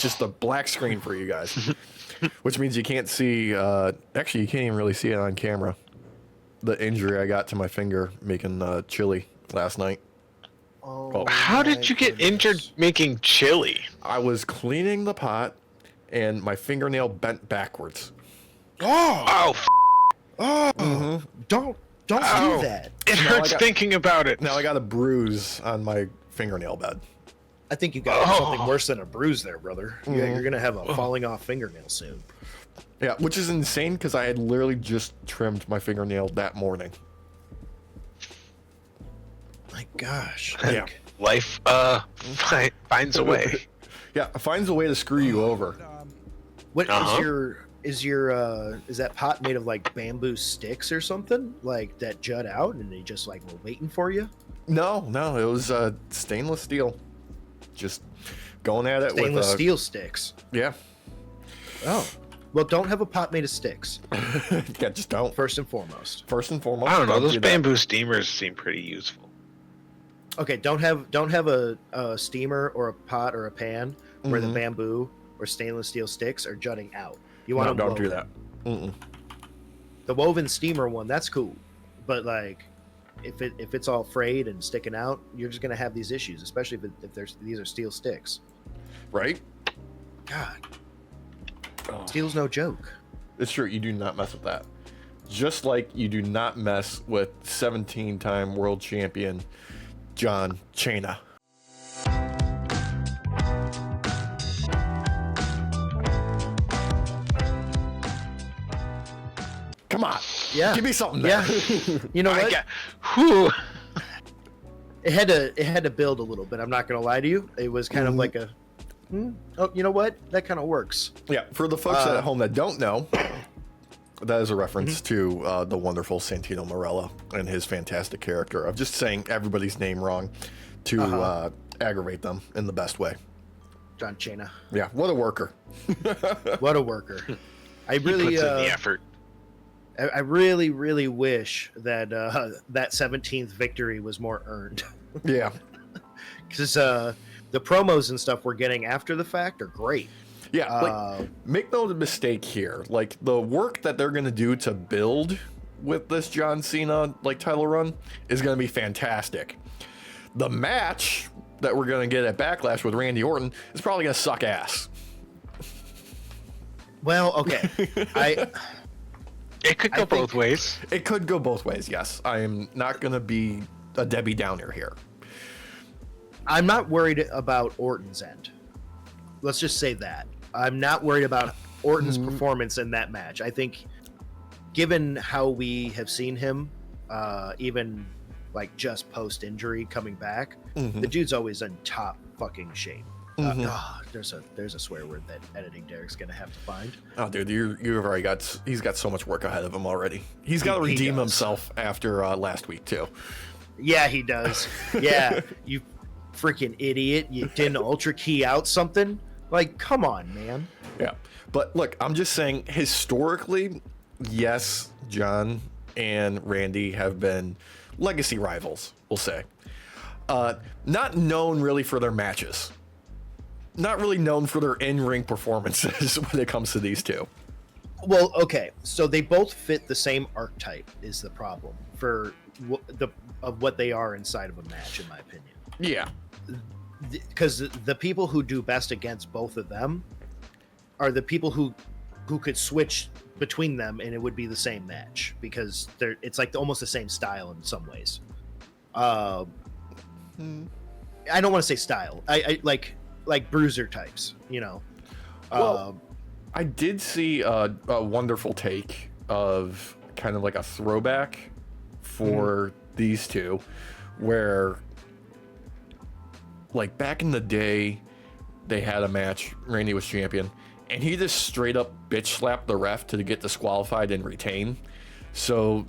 just a black screen for you guys, which means you can't see. Actually, you can't even really see it on camera. The injury I got to my finger making chili last night. Oh, how did you get injured making chili? I was cleaning the pot, and my fingernail bent backwards. Oh, Don't do that. It hurts thinking about it. Now I got a bruise on my fingernail bed. I think you got something worse than a bruise there, brother. You're gonna have a falling off fingernail soon. Yeah, which is insane because I had literally just trimmed my fingernail that morning. My gosh. Yeah. Life finds a way. Yeah, it finds a way to screw you over. What is that pot made of like bamboo sticks or something like that jut out and they just like were waiting for you? No, it was stainless steel. Just going at it with stainless steel sticks. Yeah. Oh. Well, don't have a pot made of sticks. Yeah, just don't. First and foremost. I don't know. Those bamboo steamers seem pretty useful. Okay, don't have a steamer or a pot or a pan where the bamboo or stainless steel sticks are jutting out. You want don't do that. The woven steamer one, that's cool, but like if it's all frayed and sticking out, you're just gonna have these issues, especially if these are steel sticks. Right? God, steel's no joke. It's true. You do not mess with that. Just like you do not mess with 17-time world champion John Cena. Come on. Yeah. Give me something there. Yeah. You know what? It had to build a little bit. I'm not going to lie to you. It was kind of like a, oh, you know what? That kind of works. Yeah. For the folks at home that don't know, that is a reference to the wonderful Santino Marella and his fantastic character of just saying everybody's name wrong to aggravate them in the best way. John Cena. Yeah. What a worker. What a worker. I really puts in the effort. I really, really wish that that 17th victory was more earned. Yeah. Because the promos and stuff we're getting after the fact are great. Yeah, like, make no mistake here. Like, the work that they're going to do to build with this John Cena, like, title run is going to be fantastic. The match that we're going to get at Backlash with Randy Orton is probably going to suck ass. Well, okay. It could go both ways. It could go both ways, yes. I am not going to be a Debbie Downer here. I'm not worried about Orton's end. Let's just say that. I'm not worried about Orton's performance in that match. I think, given how we have seen him, even like just post-injury coming back, the dude's always in top fucking shape. There's a swear word that editing Derek's gonna have to find. Oh, dude, you've already he's got so much work ahead of him already. He's got to redeem himself after last week too. Yeah, he does. Yeah, you freaking idiot! You didn't ultra key out something. Like, come on, man. Yeah, but look, I'm just saying, historically, yes, John and Randy have been legacy rivals, we'll say. Not known really for their matches. Not really known for their in-ring performances when it comes to these two. Well, okay, so they both fit the same archetype is the problem for what they are inside of a match, in my opinion. Yeah. Because the people who do best against both of them are the people who could switch between them and it would be the same match because it's like almost the same style in some ways. I don't want to say style. I like bruiser types, you know. Well, I did see a wonderful take of kind of like a throwback for these two, where like back in the day, they had a match. Randy was champion, and he just straight up bitch slapped the ref to get disqualified and retain. So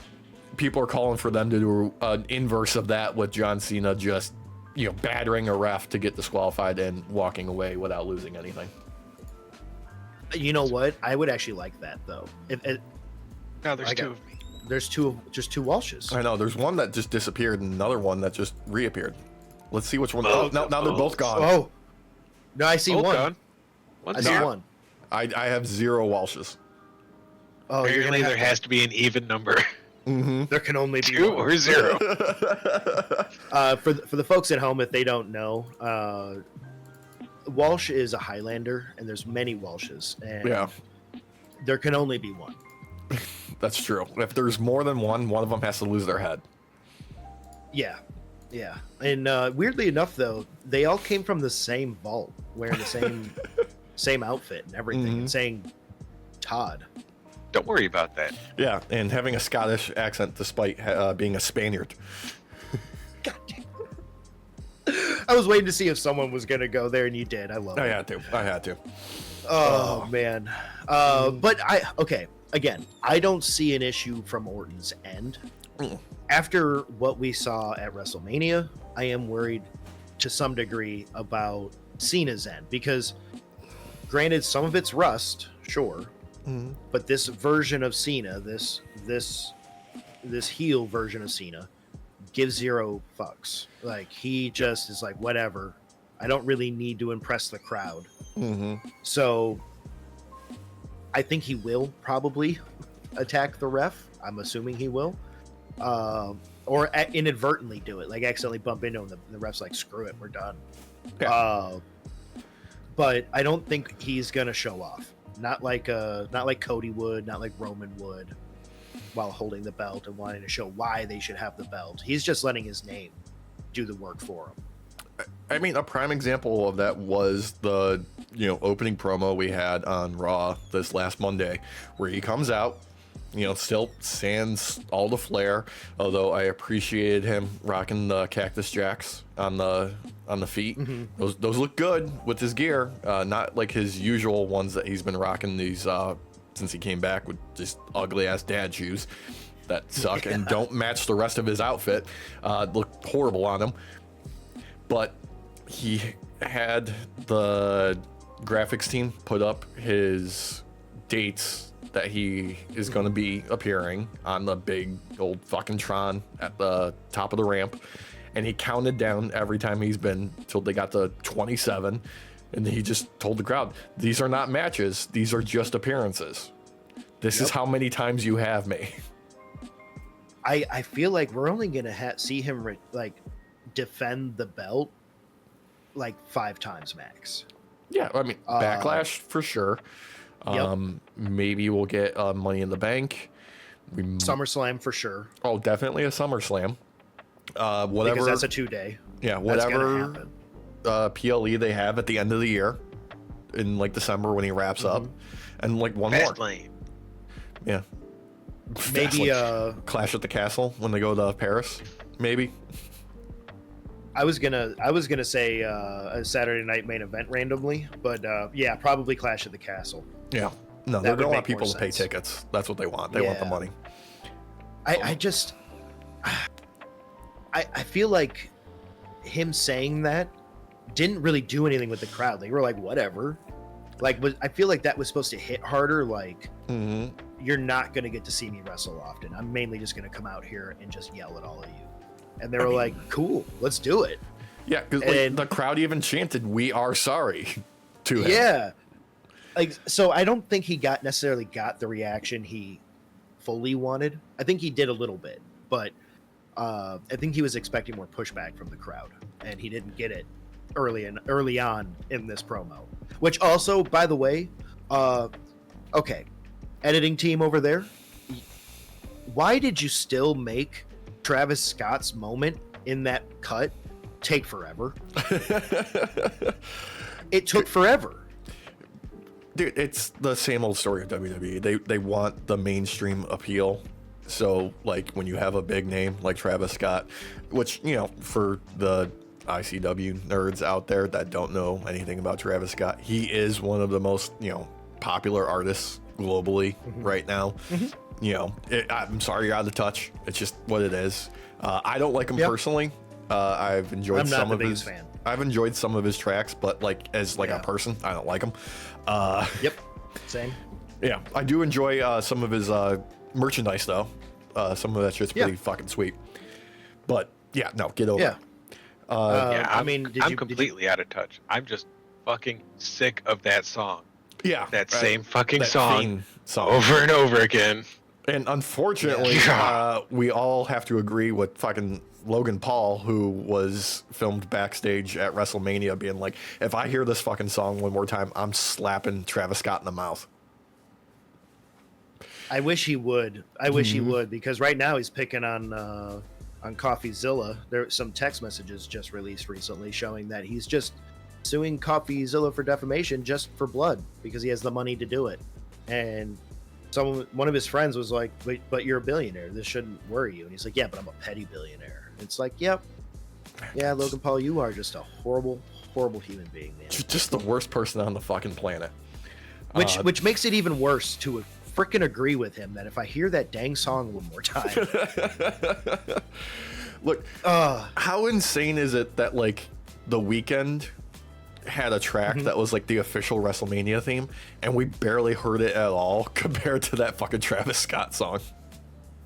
people are calling for them to do an inverse of that with John Cena just, you know, battering a ref to get disqualified and walking away without losing anything. You know what? I would actually like that though. No, there's two of me. There's just two Walshes. I know. There's one that just disappeared and another one that just reappeared. Let's see which one. Now they're both gone. Oh, no, I see Both one. gone. What's I see zero? one. I have 0 Walshes. Oh, you're Apparently, gonna there has to be an even number. There can only be 2 one. or 0. For the folks at home, if they don't know, Walsh is a Highlander, and there's many Walshes, and Yeah, there can only be one. that's true. If there's more than one of them has to lose their head. Yeah, yeah. And weirdly enough, though, they all came from the same vault, wearing the same outfit and everything, and saying Todd. Don't worry about that. Yeah, and having a Scottish accent despite being a Spaniard. God damn. I was waiting to see if someone was gonna go there, and you did. I love it. I had to. Oh man. But again, I don't see an issue from Orton's end. After what we saw at WrestleMania, I am worried to some degree about Cena's end, because granted, some of it's rust, sure, but this version of Cena, this heel version of Cena, gives 0 fucks. Like, he just is like, whatever. I don't really need to impress the crowd. So I think he will probably attack the ref. I'm assuming he will. Or inadvertently do it, like accidentally bump into him. The ref's like, screw it, we're done. Yeah. But I don't think he's gonna show off. Not like Cody would, not like Roman would, while holding the belt and wanting to show why they should have the belt. He's just letting his name do the work for him. I mean, a prime example of that was the opening promo we had on Raw this last Monday, where he comes out, still sans all the flair. Although I appreciated him rocking the Cactus Jacks on the feet. Those look good with his gear, not like his usual ones that he's been rocking these since he came back with just ugly ass dad shoes that suck and don't match the rest of his outfit. Look horrible on him. But he had the graphics team put up his dates that he is going to be appearing on the big old fucking Tron at the top of the ramp. And he counted down every time he's been till they got to 27. And he just told the crowd, these are not matches. These are just appearances. This is how many times you have me. I feel like we're only going to see him defend the belt like 5 times max. Yeah, I mean, Backlash for sure. Maybe we'll get Money in the Bank. SummerSlam for sure. Oh, definitely a SummerSlam. Whatever. Because that's a 2-day. Yeah, whatever PLE they have at the end of the year in like December when he wraps up, and like one more. Lane. Yeah. Maybe Clash at the Castle when they go to Paris. Maybe. I was gonna say a Saturday night main event randomly, but yeah, probably Clash at the Castle. Yeah. No, That they would don't want make more people to pay sense. tickets. That's what they want. They want the Yeah. money. I feel like him saying that didn't really do anything with the crowd. They were like, whatever. I feel like that was supposed to hit harder. Like, you're not gonna get to see me wrestle often. I'm mainly just gonna come out here and just yell at all of you. And they were like, cool, let's do it. Yeah, because the crowd even chanted, "We are sorry," to him. Yeah. So I don't think he necessarily got the reaction he fully wanted. I think he did a little bit, but I think he was expecting more pushback from the crowd, and he didn't get it early on in this promo. Which also, by the way, okay, editing team over there, why did you still make Travis Scott's moment in that cut take forever? It took forever. Dude, it's the same old story of WWE. They want the mainstream appeal. So, like, when you have a big name like Travis Scott, which, for the ICW nerds out there that don't know anything about Travis Scott, he is one of the most, popular artists globally right now. I'm sorry you're out of touch. It's just what it is. I don't like him personally. I've enjoyed I'm not some the of his biggest fan. I've enjoyed some of his tracks, but as a person, I don't like him. Yep, same. Yeah, I do enjoy some of his merchandise though. Some of that shit's pretty fucking sweet. But yeah, no, get over it. Yeah, I mean, I'm completely out of touch. I'm just fucking sick of that song. Yeah, That same fucking that song theme song over and over again. And unfortunately, Yeah. we all have to agree with fucking Logan Paul, who was filmed backstage at WrestleMania, being like, "If I hear this fucking song one more time, I'm slapping Travis Scott in the mouth." I wish he would. I wish he would, because right now he's picking on CoffeeZilla. There some text messages just released recently showing that he's just suing CoffeeZilla for defamation just for blood because he has the money to do it. And one of his friends was like, "Wait, but you're a billionaire. This shouldn't worry you." And he's like, "Yeah, but I'm a petty billionaire." It's like, "Yep, yeah, Logan Paul, you are just a horrible, horrible human being, man." Just the worst person on the fucking planet. Which makes it even worse to freaking agree with him that if I hear that dang song one more time. Look, how insane is it that like The Weeknd had a track that was like the official WrestleMania theme, and we barely heard it at all compared to that fucking Travis Scott song.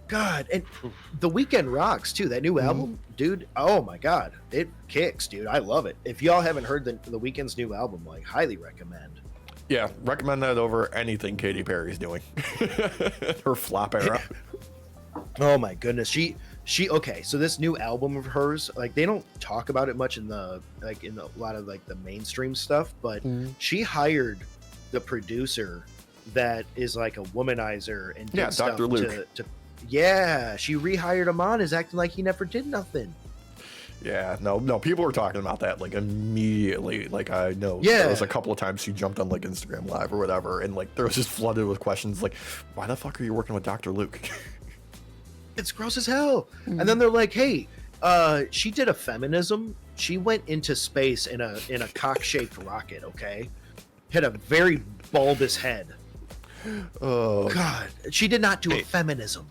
God, and The Weeknd rocks too. That new album, dude. Oh my God, it kicks, dude. I love it. If y'all haven't heard the Weeknd's new album, like, highly recommend. Yeah, recommend that over anything Katy Perry's doing. Her flop era. Oh my goodness, she okay. So this new album of hers, like, they don't talk about it much in a lot of like the mainstream stuff, but she hired the producer that is like a womanizer and did stuff Dr. Luke. Yeah, she rehired him on, is acting like he never did nothing. Yeah, no, people were talking about that like immediately. Like, I know there was a couple of times she jumped on like Instagram Live or whatever, and like there was just flooded with questions like, "Why the fuck are you working with Dr. Luke?" It's gross as hell. And then they're like, "Hey, she did a feminism. She went into space in a cock-shaped rocket. Okay, had a very bulbous head. Oh God, she did not do a feminism."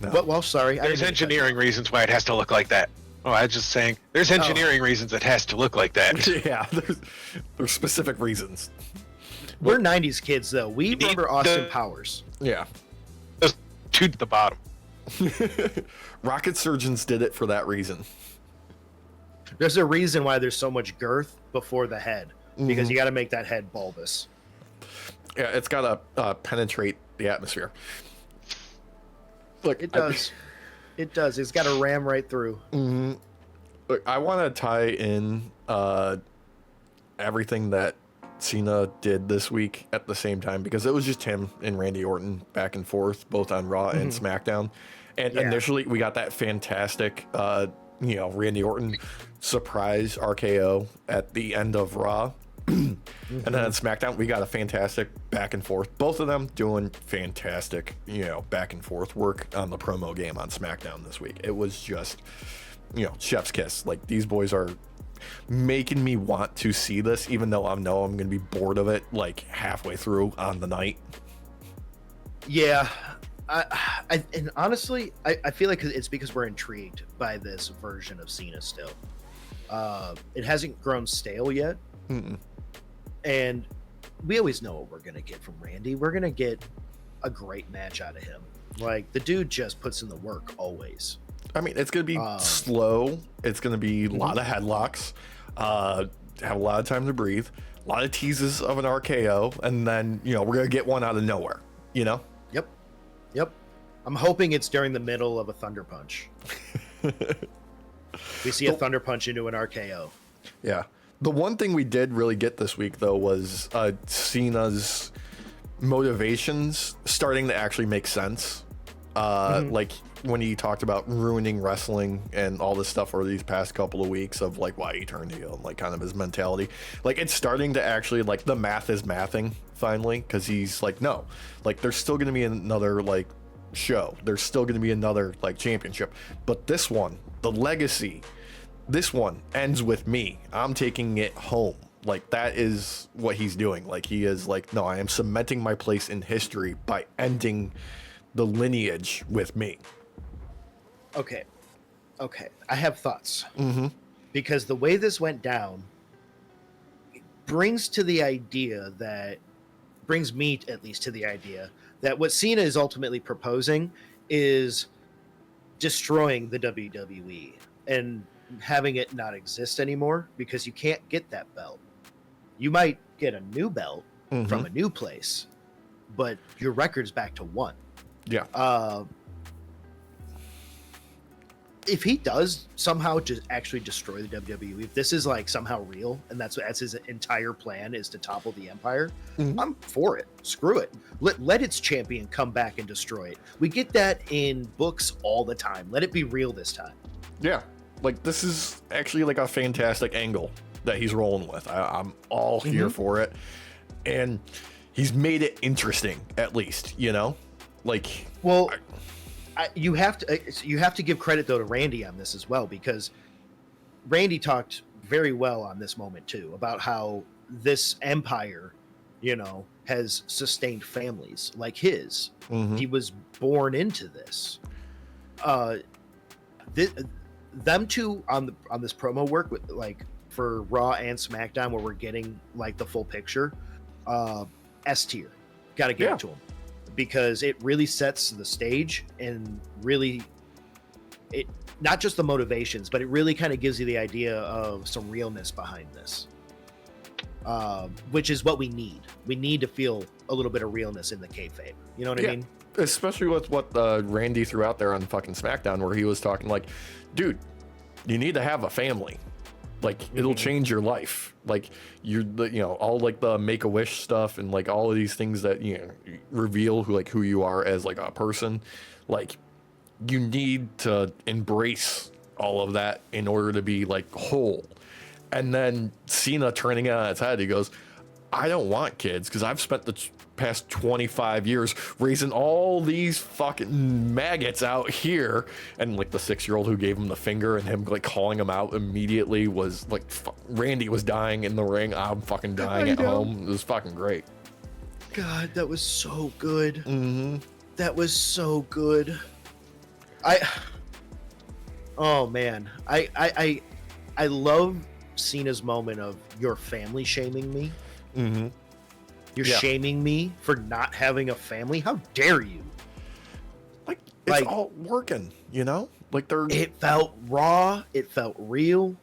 no. But, well, sorry. There's engineering reasons why it has to look like that. Oh, I was just saying, there's engineering reasons it has to look like that. Yeah, there's specific reasons. We're 90s kids, though. We remember Austin Powers. Yeah. Just to the bottom. Rocket surgeons did it for that reason. There's a reason why there's so much girth before the head, because you got to make that head bulbous. Yeah, it's got to penetrate the atmosphere. Look, It does. It does. It's got to ram right through. Look, I want to tie in everything that Cena did this week at the same time, because it was just him and Randy Orton back and forth, both on Raw and SmackDown. And initially, we got that fantastic, Randy Orton surprise RKO at the end of Raw. And then on SmackDown, we got a fantastic back and forth. Both of them doing fantastic, back and forth work on the promo game on SmackDown this week. It was just, chef's kiss. Like, these boys are making me want to see this, even though I know I'm going to be bored of it like halfway through on the night. Yeah. And honestly, I feel like it's because we're intrigued by this version of Cena still. It hasn't grown stale yet. And we always know what we're going to get from Randy. We're going to get a great match out of him. Like, the dude just puts in the work always. I mean, it's going to be slow. It's going to be a lot of headlocks, have a lot of time to breathe, a lot of teases of an RKO, and then, we're going to get one out of nowhere, Yep. I'm hoping it's during the middle of a Thunder Punch. We see a Thunder Punch into an RKO. Yeah. The one thing we did really get this week, though, was Cena's motivations starting to actually make sense. Like when he talked about ruining wrestling and all this stuff over these past couple of weeks of like why he turned heel and like kind of his mentality. Like, it's starting to actually, like, the math is mathing finally, because he's like, no, like, there's still going to be another like show. There's still going to be another like championship. But this one, the legacy, this one ends with me. I'm taking it home. Like, that is what he's doing. Like, he is like, no, I am cementing my place in history by ending the lineage with me. Okay. I have thoughts. Because the way this went down brings me at least to the idea that what Cena is ultimately proposing is destroying the WWE. And having it not exist anymore because you can't get that belt. You might get a new belt from a new place, but your record's back to 1. Yeah. If he does somehow just actually destroy the WWE, if this is like somehow real and that's his entire plan is to topple the Empire, I'm for it. Screw it. Let its champion come back and destroy it. We get that in books all the time. Let it be real this time. Yeah. Like, this is actually like a fantastic angle that he's rolling with. I'm all here for it. And he's made it interesting, at least, you know? Like, well, you have to give credit though to Randy on this as well, because Randy talked very well on this moment too about how this empire, you know, has sustained families like his. He was born into this. Them two on this promo work with like for Raw and SmackDown, where we're getting like the full picture. S tier, got to give it to him, because it really sets the stage and really it not just the motivations, but it really kind of gives you the idea of some realness behind this, which is what we need. We need to feel a little bit of realness in the kayfabe. You know what I mean? Especially with what Randy threw out there on fucking SmackDown, where he was talking like, dude, you need to have a family. Like, it'll change your life. Like, you know, all like the Make-A-Wish stuff and like all of these things that, you know, reveal who you are as like a person. Like, you need to embrace all of that in order to be like whole. And then Cena turning it on its head, he goes, I don't want kids because I've spent the past 25 years raising all these fucking maggots out here. And like the 6-year-old who gave him the finger and him like calling him out immediately was like, Randy was dying in the ring. I'm fucking dying at home. It was fucking great. God, that was so good. Mm-hmm. That was so good. Oh man, I love Cena's moment of "you're family shaming me." Mm-hmm. You're shaming me for not having a family. How dare you? Like, it's all working, you know? Like, it felt raw. It felt real.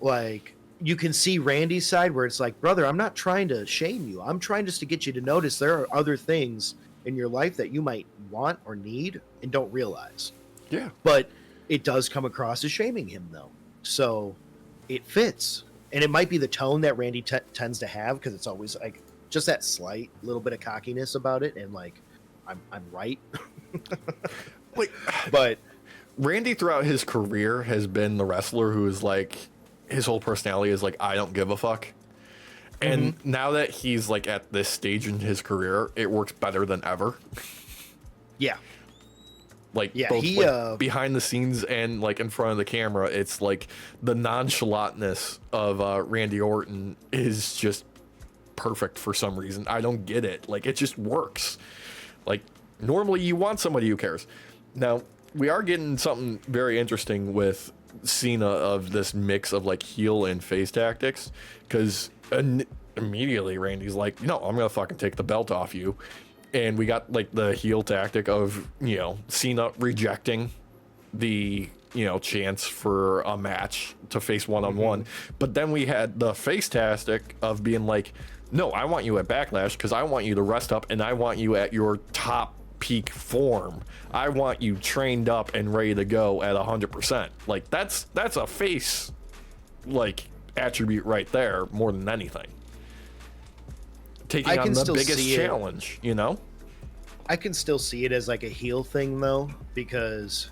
Like, you can see Randy's side where it's like, brother, I'm not trying to shame you. I'm trying just to get you to notice there are other things in your life that you might want or need and don't realize. Yeah. But it does come across as shaming him, though. So it fits. And it might be the tone that Randy tends to have, because it's always like just that slight little bit of cockiness about it. And like, I'm right. Like, but Randy throughout his career has been the wrestler who is like, his whole personality is like, I don't give a fuck. And now that he's like at this stage in his career, it works better than ever. Yeah. Like, both like, behind the scenes and like in front of the camera, it's like the nonchalantness of Randy Orton is just perfect for some reason. I don't get it. Like, it just works. Like, normally you want somebody who cares. Now, we are getting something very interesting with Cena of this mix of like heel and face tactics, because immediately Randy's like, no, I'm gonna fucking take the belt off you. And we got like the heel tactic of, you know, Cena rejecting the, you know, chance for a match to face one-on-one. But then we had the face tactic of being like, no, I want you at Backlash because I want you to rest up and I want you at your top peak form. I want you trained up and ready to go at 100%. Like, that's a face like attribute right there more than anything. Taking on the biggest challenge, you know? I can still see it as like a heel thing though, because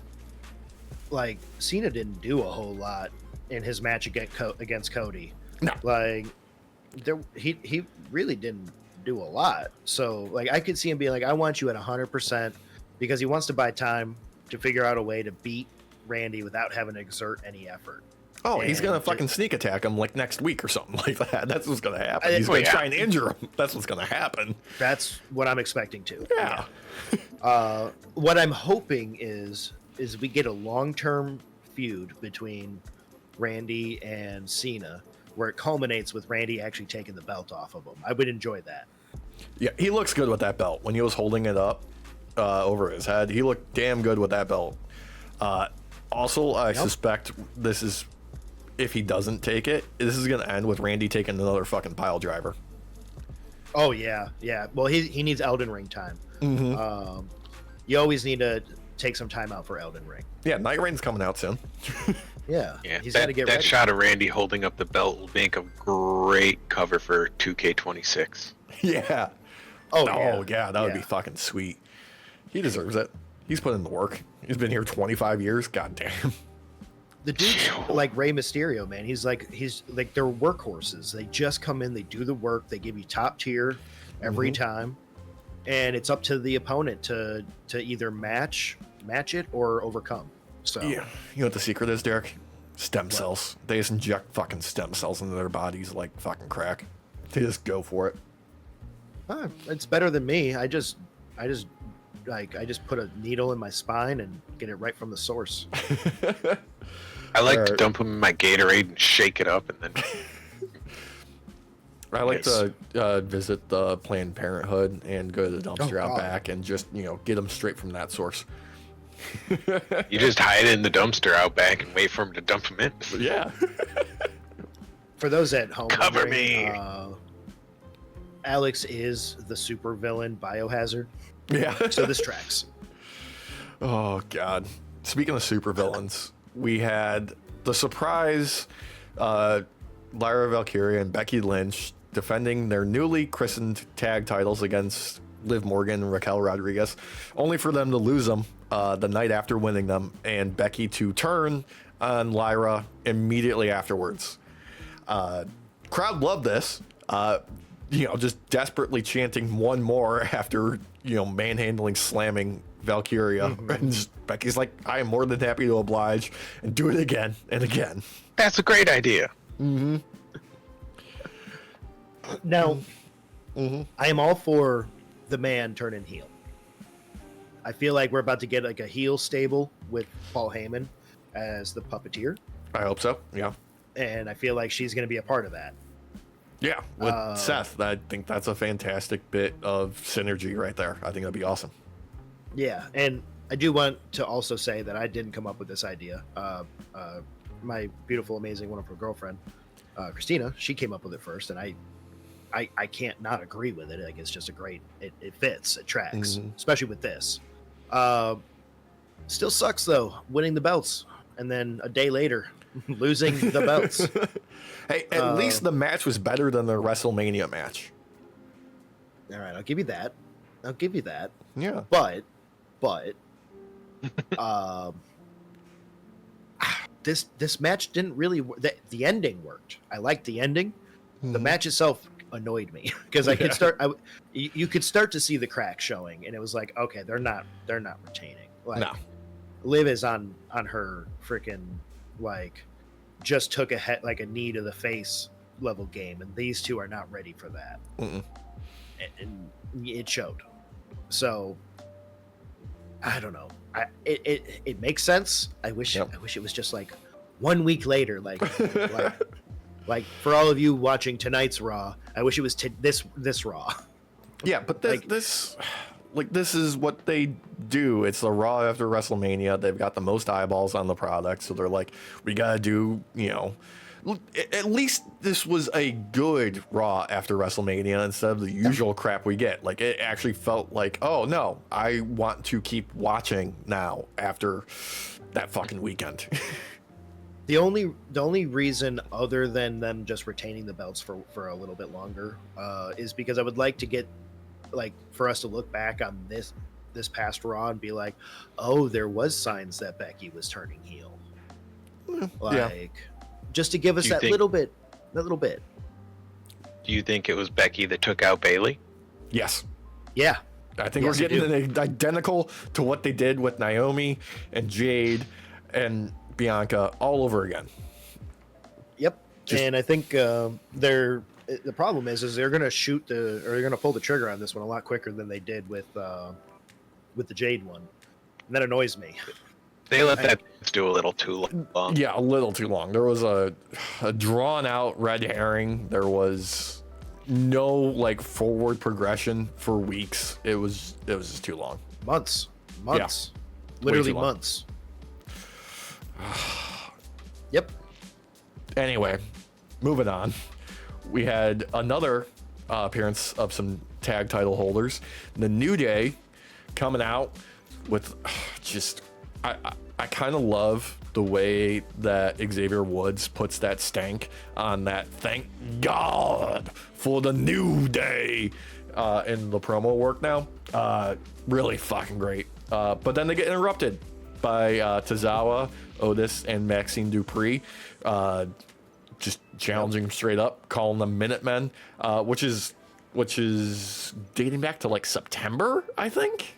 like Cena didn't do a whole lot in his match against Cody. No. Like he really didn't do a lot. So like I could see him being like, I want you at 100%, because he wants to buy time to figure out a way to beat Randy without having to exert any effort. Oh, he's gonna fucking sneak attack him like next week or something like that. That's what's gonna happen. He's gonna try and injure him. That's what's gonna happen. That's what I'm expecting to. Yeah. What I'm hoping is we get a long-term feud between Randy and Cena, where it culminates with Randy actually taking the belt off of him. I would enjoy that. Yeah, he looks good with that belt. When he was holding it up over his head, he looked damn good with that belt. Also, I suspect this is if he doesn't take it, this is gonna end with Randy taking another fucking pile driver. Oh yeah. Well, he needs Elden Ring time. You always need to take some time out for Elden Ring. Yeah, Night Rain's coming out soon. Yeah. Yeah, He's got to get that ready. shot of Randy holding up the belt will make a great cover for 2K26. Yeah. Oh yeah, that would be Yeah. fucking sweet. He deserves it. He's put in the work. He's been here 25 years. God damn. The dude's like Rey Mysterio, man. He's like they're workhorses. They just come in, they do the work, they give you top tier every time, and it's up to the opponent to either match it or overcome. So Yeah. You know what the secret is, Derek? Stem cells. They just inject fucking stem cells into their bodies like fucking crack. They just go for it. It's better than me. I just put a needle in my spine and get it right from the source. I like to dump them in my Gatorade and shake it up, and then I like to visit the Planned Parenthood and go to the dumpster out back and just, get them straight from that source. you just hide it in the dumpster out back and wait for them to dump them in. Yeah. For those at home, Cover wondering, me. Alex is the super villain Biohazard, Yeah. so this tracks. Oh, God. Speaking of supervillains, we had the surprise Lyra Valkyria and Becky Lynch defending their newly christened tag titles against Liv Morgan and Raquel Rodriguez, only for them to lose them the night after winning them, and Becky to turn on Lyra immediately afterwards. Crowd loved this. Just desperately chanting one more after, manhandling, slamming Valkyria. And Becky's like, I am more than happy to oblige and do it again and again. That's a great idea. Now, I am all for the man turning heel. I feel like we're about to get like a heel stable with Paul Heyman as the puppeteer, I hope so. Yeah. and I feel like she's going to be a part of that. Yeah. With Seth, I think that's a fantastic bit of synergy right there. I think that'd be awesome. Yeah, and I do want to also say that I didn't come up with this idea. My beautiful, amazing, wonderful girlfriend, Christina, she came up with it first, and I can't not agree with it. Like, it's just a great, it fits, it tracks, especially with this. Still sucks though, winning the belts, and then a day later, losing the belts. Hey, at least the match was better than the WrestleMania match. All right, I'll give you that. Yeah. But this match didn't really the ending worked. I liked the ending. The match itself annoyed me because I could start you could start to see the crack showing, and it was like, okay, they're not retaining. Like, No. Liv is on her freaking, like, just took a knee to the face level game, and these two are not ready for that. And it showed. So I don't know. It makes sense. I wish it was just like 1 week later, like for all of you watching tonight's Raw, I wish it was this Raw. Yeah, but this is what they do. It's the Raw after WrestleMania. They've got the most eyeballs on the product, so they're like, we gotta do, at least this was a good Raw after WrestleMania instead of the usual crap we get. Like, it actually felt like, oh no, I want to keep watching now after that fucking weekend. The only reason, other than them just retaining the belts for a little bit longer, is because I would like to get, like, for us to look back on this past Raw and be like, oh, there was signs that Becky was turning heel. Just to give us that little bit. Do you think it was Becky that took out Bailey? Yes. Yeah. I think we're getting an identical to what they did with Naomi and Jade and Bianca all over again. Yep. And I think the problem is they're gonna they're gonna pull the trigger on this one a lot quicker than they did with the Jade one. And that annoys me. They let that do a little too long. Yeah, a little too long. There was a drawn out red herring. There was no forward progression for weeks. It was just too long. Months. Yeah. Literally Way too long. months. Yep. Anyway, moving on. We had another appearance of some tag title holders. The New Day coming out with just... I kind of love the way that Xavier Woods puts that stank on that "thank God for the New Day" in the promo work now. Really fucking great. But then they get interrupted by Tozawa, Otis, and Maxine Dupree, just challenging them straight up, calling them Minutemen, which is dating back to like September, I think.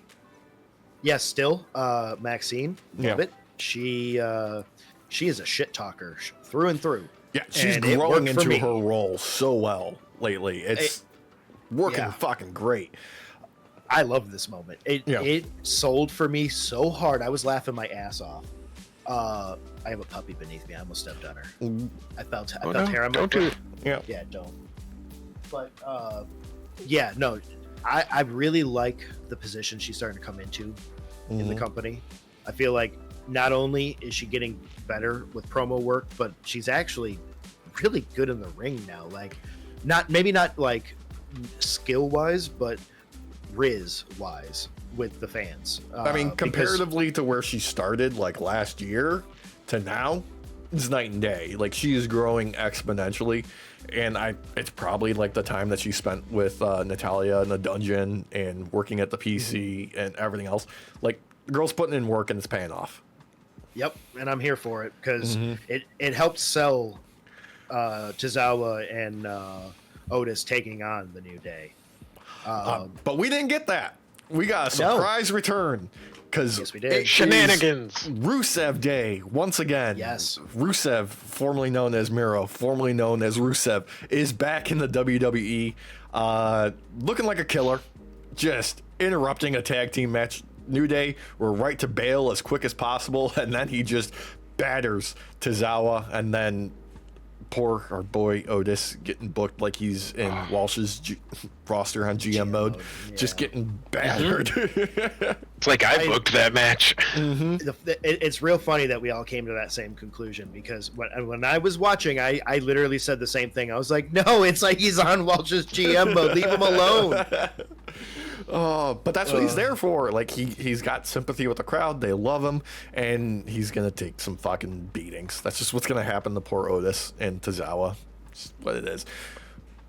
Yes, still, Maxine, love Yeah. it. She is a shit talker through and through. Yeah, she's And it growing worked for into me. her role so well lately. It's working yeah. fucking great. I love this moment. It sold for me so hard. I was laughing my ass off. I have a puppy beneath me. I almost stepped on her. I felt hair on my don't do foot. it. Yeah. Yeah, don't. But yeah, no, I really like the position she's starting to come into in the company. I feel like not only is she getting better with promo work, but she's actually really good in the ring now. Like, maybe not like skill wise, but Riz wise with the fans. I mean, because- comparatively to where she started like last year to now, it's night and day. Like, she is growing exponentially, and it's probably like the time that she spent with Natalia in the dungeon and working at the PC and everything else. Like, the girl's putting in work and it's paying off. Yep, and I'm here for it because it helped sell Tozawa and Otis taking on the New Day. But we didn't get that. We got a surprise return because Yes, we did. Shenanigans. Rusev Day once again. Yes. Rusev, formerly known as Miro, formerly known as Rusev, is back in the WWE, looking like a killer, just interrupting a tag team match. New Day were right to bail as quick as possible, and then he just batters Tozawa, and then poor our boy Otis getting booked like he's in Walsh's roster on GM mode, just getting battered. It's like I booked that match. It's real funny that we all came to that same conclusion because when I was watching, I literally said the same thing. I was like, no, it's like he's on Walsh's GM mode. Leave him alone. Oh, but that's what he's there for. Like, he's got sympathy with the crowd. They love him, and he's gonna take some fucking beatings. That's just what's gonna happen to poor Otis and Tozawa. It's what it is.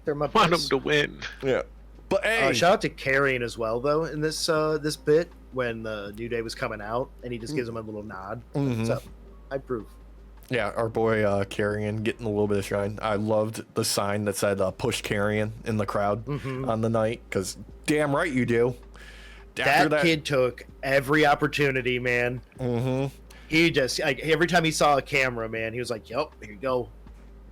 They're my Want him boys. to win. Yeah. But hey, Shout out to Karrion as well, though, in this bit when the New Day was coming out, and he just gives him a little nod. So, I approve. yeah, our boy Karrion getting a little bit of shine. I loved the sign that said "Push Karrion" in the crowd on the night, because damn right you do. After That kid took every opportunity, man. He just like every time he saw a camera, man, he was like, "Yep, here you go."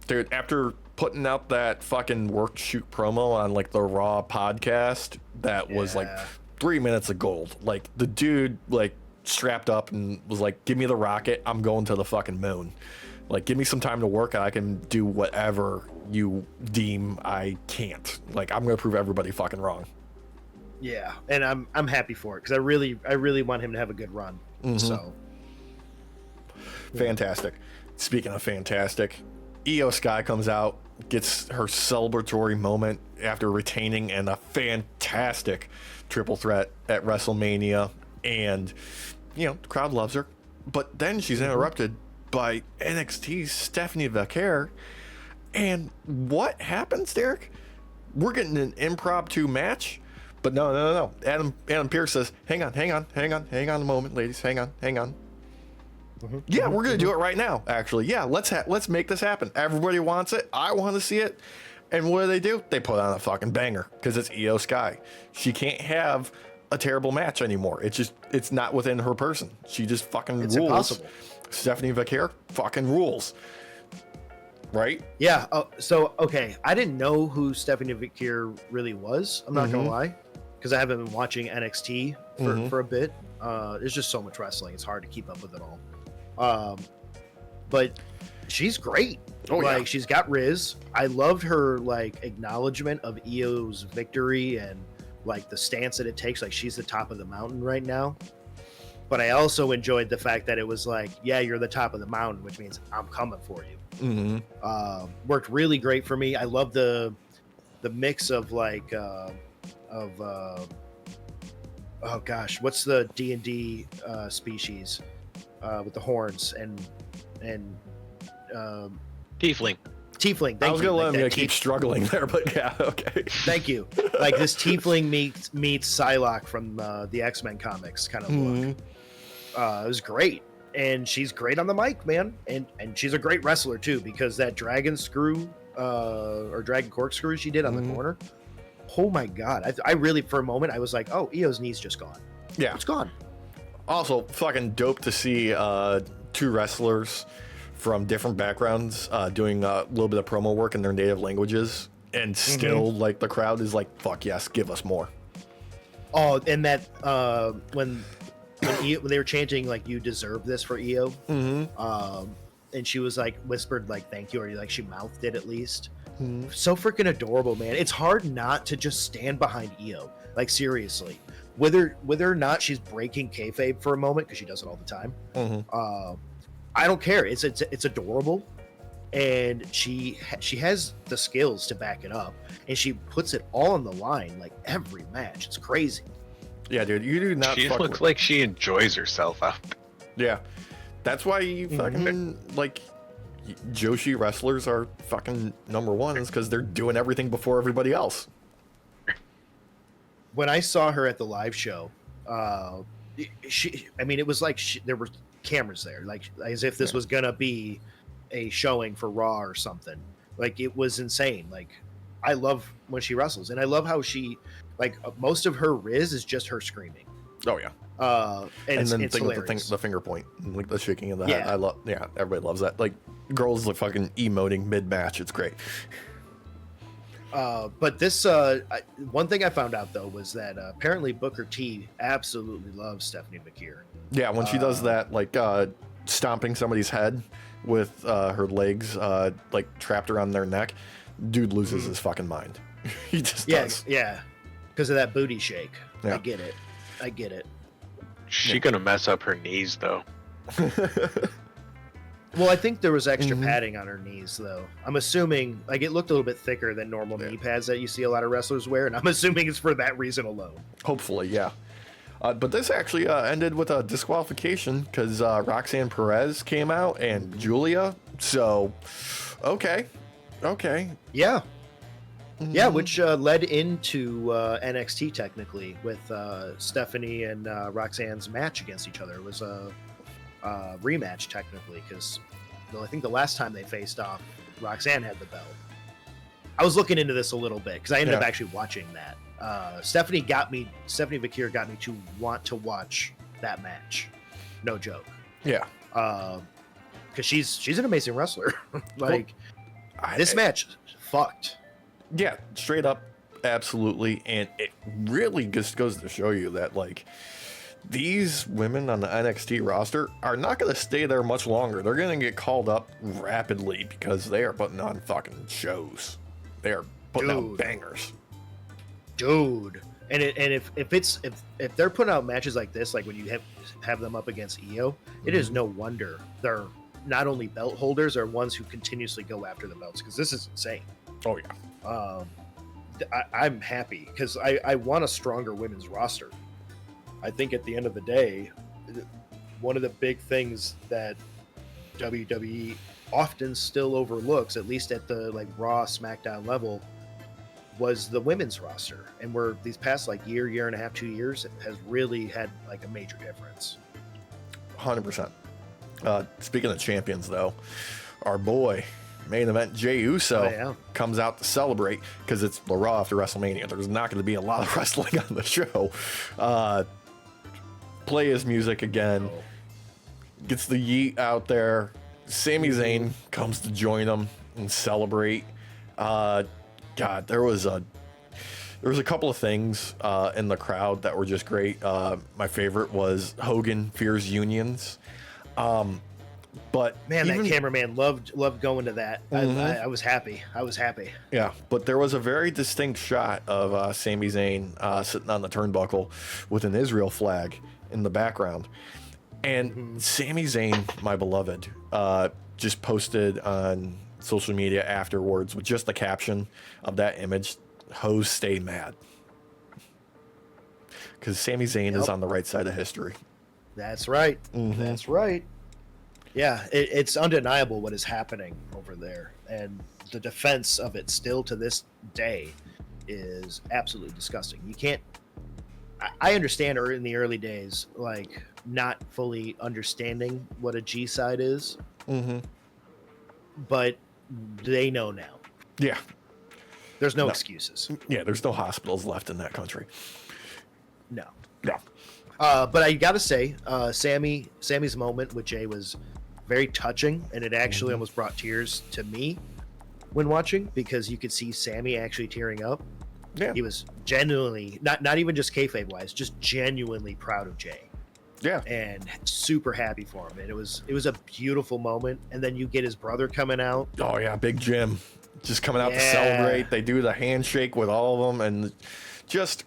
dude, after putting out that fucking work shoot promo on like the Raw podcast, that was like 3 minutes of gold. Like, the dude like strapped up and was like, "Give me the rocket, I'm going to the fucking moon. Like, give me some time to work and I can do whatever you deem I can't. Like, I'm gonna prove everybody fucking wrong." Yeah, and I'm happy for it because I really want him to have a good run. So Fantastic. Speaking of fantastic, Io Sky comes out, gets her celebratory moment after retaining in a fantastic triple threat at WrestleMania, and you know, the crowd loves her. But then she's interrupted by NXT's Stephanie Vaquer, and what happens, Derek? We're getting an impromptu match, but no. Adam Pearce says, "Hang on a moment, ladies. Hang on. Yeah, we're gonna do it right now. Actually, yeah, let's make this happen. Everybody wants it. I want to see it." And what do? They put on a fucking banger because it's Io Sky. She can't have a terrible match anymore. It's not within her person. She just fucking It's rules. impossible. Stephanie Vaquer fucking rules. Right? yeah. So okay, I didn't know who Stephanie Vaquer really was. I'm not gonna lie, because I haven't been watching NXT for a bit. There's just so much wrestling; it's hard to keep up with it all. But she's great. Oh, yeah. Like, she's got Riz. I loved her like acknowledgement of Io's victory and like the stance that it takes. Like, she's the top of the mountain right now. But I also enjoyed the fact that it was like, yeah, you're the top of the mountain, which means I'm coming for you. Worked really great for me. I love the mix of like oh gosh, what's the D&D species with the horns and Tiefling. Tiefling. I was gonna let him keep keep struggling there, but yeah, okay. Thank you. Like this Tiefling meets Psylocke from the X-Men comics kind of look. It was great, and she's great on the mic, man, and she's a great wrestler too, because that dragon screw or dragon corkscrew she did on the corner. Oh my god! I really, for a moment, I was like, "Oh, Io's knee's just gone." Yeah, it's gone. Also, fucking dope to see two wrestlers from different backgrounds doing a little bit of promo work in their native languages, and still like the crowd is like, "Fuck yes, give us more." Oh, and that when they were chanting like "You deserve this" for Io, and she was like whispered like "Thank you," or like she mouthed it at least. So freaking adorable, man. It's hard not to just stand behind Io. Like seriously, whether or not she's breaking kayfabe for a moment, because she does it all the time. I don't care. It's adorable, and she has the skills to back it up, and she puts it all on the line like every match. It's crazy. Yeah, dude, you do not. She looks like she enjoys herself out. Yeah, that's why you fucking like Joshi wrestlers are fucking number one, is because they're doing everything before everybody else. When I saw her at the live show, it was like there were cameras there, like as if this was gonna be a showing for Raw or something. Like it was insane. Like I love when she wrestles, and I love how she, like, most of her riz is just her screaming. Oh yeah. And then the thing with the finger point, like the shaking of the head. I love. Yeah, everybody loves that. Like girls like fucking emoting mid match. It's great. But this one thing I found out though was that apparently Booker T absolutely loves Stephanie McKeer. Yeah, when she does that, like stomping somebody's head with her legs, like trapped around their neck, dude loses his fucking mind. He just does. Yeah, because of that booty shake. Yeah. I get it. She gonna mess up her knees though. Well, I think there was extra padding on her knees, though. I'm assuming, like, it looked a little bit thicker than normal knee pads that you see a lot of wrestlers wear, and I'm assuming it's for that reason alone. Hopefully, yeah. But this actually ended with a disqualification because Roxanne Perez came out and Julia. So, okay. Yeah. Yeah, which led into NXT technically with Stephanie and Roxanne's match against each other. It was a rematch technically, because I think the last time they faced off, Roxanne had the belt. I was looking into this a little bit because I ended up actually watching that. Stephanie McKeer got me to want to watch that match. No joke. Yeah. Because she's an amazing wrestler. This match fucked. Yeah, straight up, absolutely. And it really just goes to show you that, like, these women on the NXT roster are not going to stay there much longer. They're going to get called up rapidly because they are putting on fucking shows. They are putting out bangers. Dude. And if they're putting out matches like this, like when you have them up against Io, it is no wonder they're not only belt holders, are ones who continuously go after the belts, because this is insane. Oh, yeah. I'm happy because I want a stronger women's roster. I think at the end of the day, one of the big things that WWE often still overlooks, at least at the like Raw, SmackDown level, was the women's roster. And where these past like year and a half, 2 years, it has really had like a major difference. 100%. Speaking of champions, though, our boy, main event Jey Uso comes out to celebrate because it's the Raw after WrestleMania. There's not going to be a lot of wrestling on the show. Play his music again. Gets the yeet out there. Sami Zayn comes to join him and celebrate. God, there was a couple of things in the crowd that were just great. My favorite was Hogan fears unions. But Man, that cameraman loved going to that. I was happy. Yeah, but there was a very distinct shot of Sami Zayn sitting on the turnbuckle with an Israel flag in the background. And Sami Zayn, my beloved, just posted on social media afterwards with just the caption of that image, "Hoes stay mad." Because Sami Zayn is on the right side of history. That's right. That's right. Yeah, it's undeniable what is happening over there. And the defense of it still to this day is absolutely disgusting. You can't... I understand in the early days, like, not fully understanding what a G side is. But they know now. Yeah. There's no excuses. Yeah, there's no hospitals left in that country. No. No. But I gotta say, Sammy's moment with Jay was very touching, and it actually almost brought tears to me when watching, because you could see Sammy actually tearing up. Yeah. He was genuinely, not even just kayfabe wise, just genuinely proud of Jay. Yeah. And super happy for him. And it was a beautiful moment. And then you get his brother coming out. Oh yeah, Big Jim just coming out to celebrate. They do the handshake with all of them, and just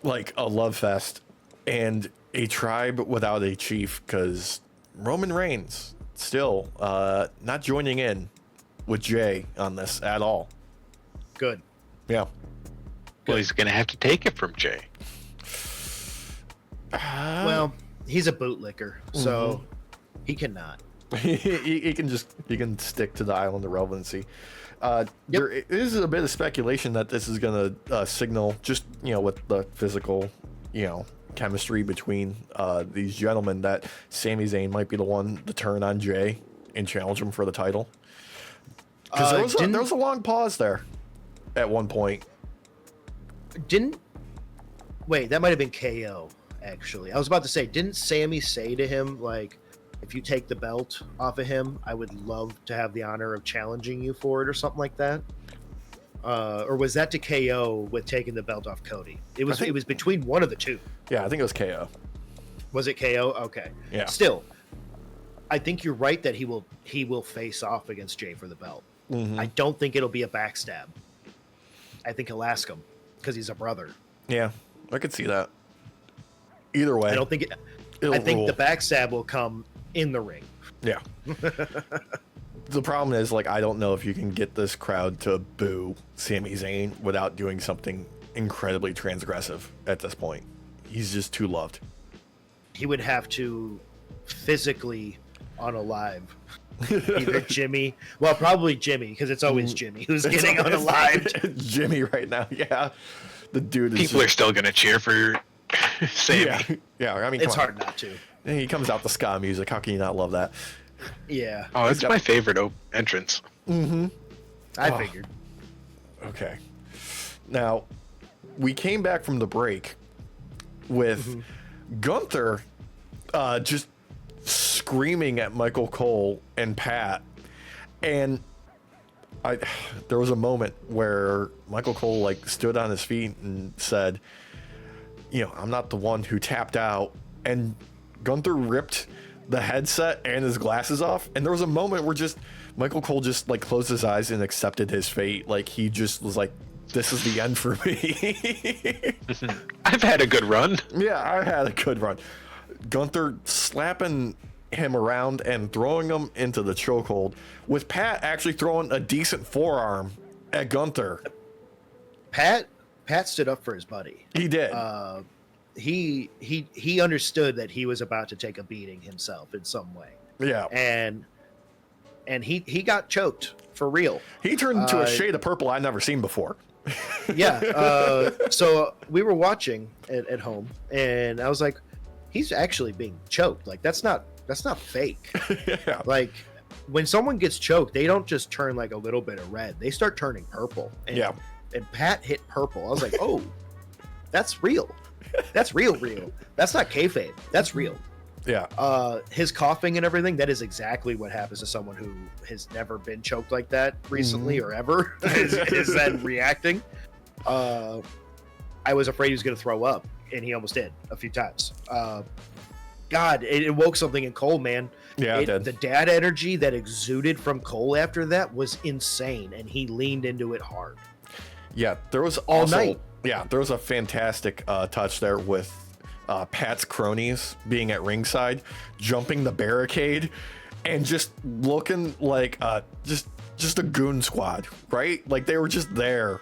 like a love fest, and a tribe without a chief, because Roman Reigns still not joining in with Jay on this at all. Good. Yeah. Well, he's going to have to take it from Jay. Well, he's a bootlicker, so he cannot. he can stick to the island of relevancy. There is a bit of speculation that this is going to signal, just with the physical, chemistry between these gentlemen, that Sami Zayn might be the one to turn on Jay and challenge him for the title. Because there was a long pause there at one point. Wait, that might have been KO, actually. I was about to say, didn't Sammy say to him, like, if you take the belt off of him, I would love to have the honor of challenging you for it, or something like that? Or was that to KO with taking the belt off Cody? It was between one of the two. Yeah, I think it was KO. Was it KO? Okay. Yeah. Still, I think you're right that he will face off against Jay for the belt. I don't think it'll be a backstab. I think he'll ask him, because he's a brother. Yeah, I could see that. Either way, I don't think I think the backstab will come in the ring. Yeah. The problem is, like, I don't know if you can get this crowd to boo Sami Zayn without doing something incredibly transgressive at this point. He's just too loved. He would have to physically unalive either Jimmy. Well, probably Jimmy, because it's always Jimmy who's getting unalived. Jimmy right now, yeah. The dude is People are still going to cheer for Sammy. Yeah, I mean, it's hard not to. He comes out the ska music. How can you not love that? Yeah. Oh, it's my favorite entrance. I figured. Okay. Now, we came back from the break with Gunther just screaming at Michael Cole and Pat. And there was a moment where Michael Cole, like, stood on his feet and said, I'm not the one who tapped out. And Gunther ripped the headset and his glasses off, and there was a moment where just Michael Cole just, like, closed his eyes and accepted his fate. Like, he just was like, this is the end for me. I've had a good run. Yeah, I had a good run. Gunther slapping him around and throwing him into the chokehold, with Pat actually throwing a decent forearm at Gunther. Pat stood up for his buddy. He did. He understood that he was about to take a beating himself in some way. Yeah. And he got choked for real. He turned into a shade of purple I'd never seen before. Yeah. So we were watching at home, and I was like, he's actually being choked. Like, that's not fake. Yeah. Like, when someone gets choked, they don't just turn like a little bit of red. They start turning purple. And, Yeah. And Pat hit purple. I was like, oh, that's real. That's real. That's not kayfabe. That's real. Yeah. His coughing and everything, that is exactly what happens to someone who has never been choked like that recently or ever, is then reacting. I was afraid he was going to throw up, and he almost did a few times. God, it woke something in Cole, man. Yeah, it did. The dad energy that exuded from Cole after that was insane, and he leaned into it hard. Yeah, there was All also, night. Yeah, there was a fantastic touch there with Pat's cronies being at ringside, jumping the barricade, and just looking like just a goon squad, right? Like they were just there,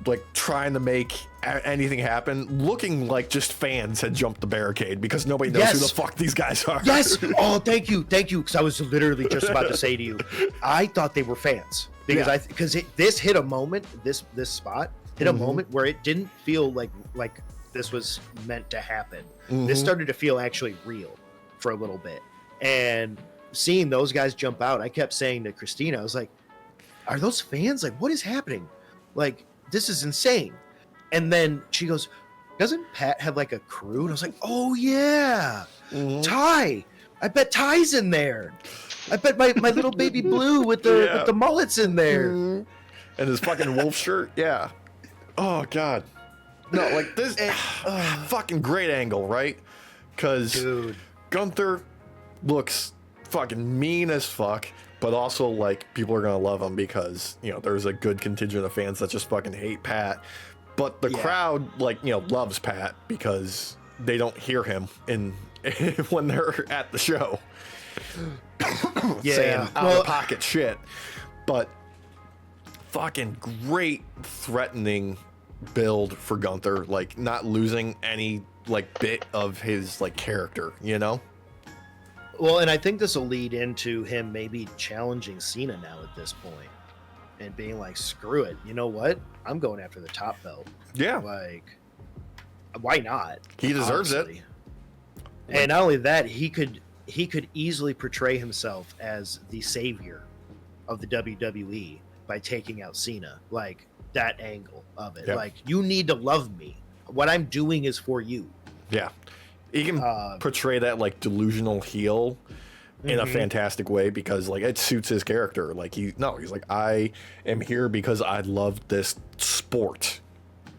like trying to make anything happen, looking like just fans had jumped the barricade because nobody knows who the fuck these guys are. Yes. Oh, thank you, because I was literally just about to say to you, I thought they were fans because this hit a moment, this spot hit a moment where it didn't feel like this was meant to happen. This started to feel actually real for a little bit, and seeing those guys jump out, I kept saying to Christina, I was like, are those fans? Like, what is happening? Like, this is insane. And then she goes, doesn't Pat have like a crew? And I was like, oh yeah, Ty. I bet Ty's in there. I bet my little baby Blue with the mullets in there. And his fucking wolf shirt. Yeah. Oh god. No, like this fucking great angle, right? Because Gunther looks fucking mean as fuck, but also like people are gonna love him because there's a good contingent of fans that just fucking hate Pat, but the crowd loves Pat because they don't hear him when they're at the show saying out of pocket shit. But fucking great threatening build for Gunther, like not losing any like bit of his like character, Well, and I think this will lead into him maybe challenging Cena now at this point and being like, screw it. You know what? I'm going after the top belt. Yeah. Like, why not? He deserves it. And not only that, he could easily portray himself as the savior of the WWE by taking out Cena. Like, that angle of it. Yeah. Like, you need to love me. What I'm doing is for you. Yeah. He can portray that like delusional heel in a fantastic way because like it suits his character. Like he's like, I am here because I love this sport,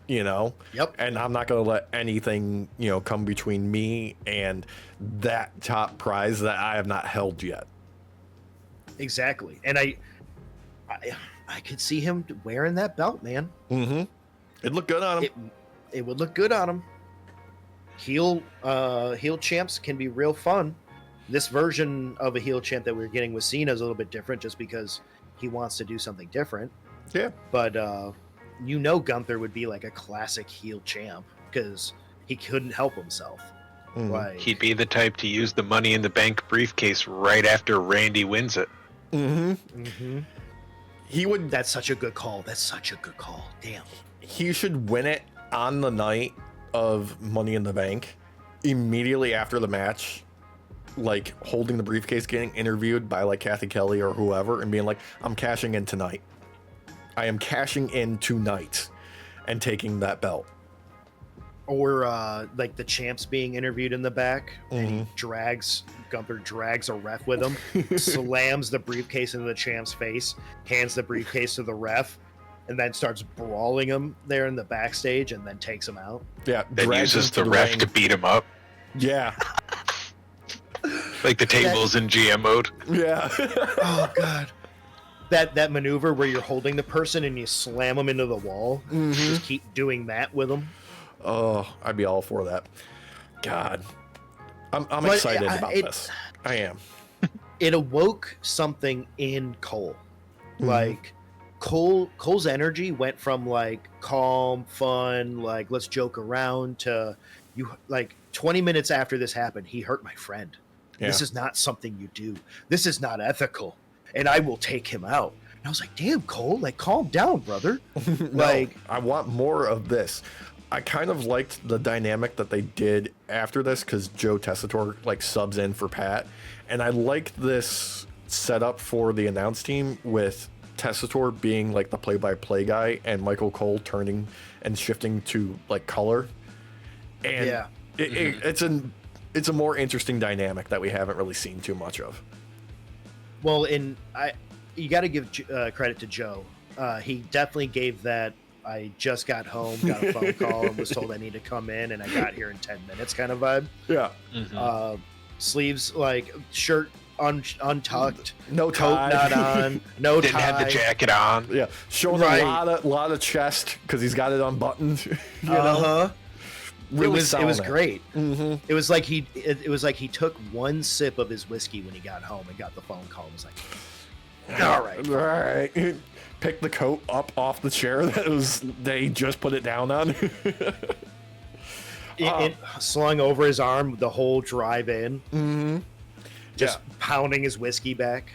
Yep. And I'm not going to let anything, come between me and that top prize that I have not held yet. Exactly. And I could see him wearing that belt, man. Mm-hmm. It'd look good on him. It would look good on him. Heel champs can be real fun. This version of a heel champ that we're getting with Cena is a little bit different just because he wants to do something different. Yeah. But Gunther would be like a classic heel champ because he couldn't help himself. Like, he'd be the type to use the Money in the Bank briefcase right after Randy wins it. He would. That's such a good call. Damn. He should win it on the night of Money in the Bank, immediately after the match, like holding the briefcase, getting interviewed by like Kathy Kelly or whoever, and being like, I'm cashing in tonight. I am cashing in tonight and taking that belt. Or like the champs being interviewed in the back, and Gunther drags a ref with him, slams the briefcase into the champ's face, hands the briefcase to the ref, and then starts brawling him there in the backstage, and then takes him out. Yeah, then uses the ref ring to beat him up. Yeah. Like the tables in GM mode. Yeah. Oh god. That maneuver where you're holding the person and you slam them into the wall. Just keep doing that with them. Oh, I'd be all for that. God. I'm excited about this. I am. It awoke something in Cole. Like Cole's energy went from like calm, fun, like let's joke around to you like 20 minutes after this happened, he hurt my friend. Yeah. This is not something you do. This is not ethical. And I will take him out. And I was like, damn, Cole, like calm down, brother. Like, I want more of this. I kind of liked the dynamic that they did after this because Joe Tessitore like subs in for Pat. And I liked this setup for the announce team with Tessitore being like the play-by-play guy and Michael Cole turning and shifting to like color. And it's a more interesting dynamic that we haven't really seen too much of. Well, you got to give credit to Joe. He definitely gave that. I just got home, got a phone call, and was told I need to come in, and I got here in 10 minutes kind of vibe. Yeah. Sleeves, like shirt untucked, No coat tie. not on, no Didn't tie. have the jacket on. Yeah, showing Right. a lot of chest because he's got it unbuttoned. You know, Uh-huh. really it was selling great. Mm-hmm. It was like he took one sip of his whiskey when he got home and got the phone call and was like, all right. Pick the coat up off the chair they just put it down on. It slung over his arm the whole drive in. Mm-hmm. Just pounding his whiskey back.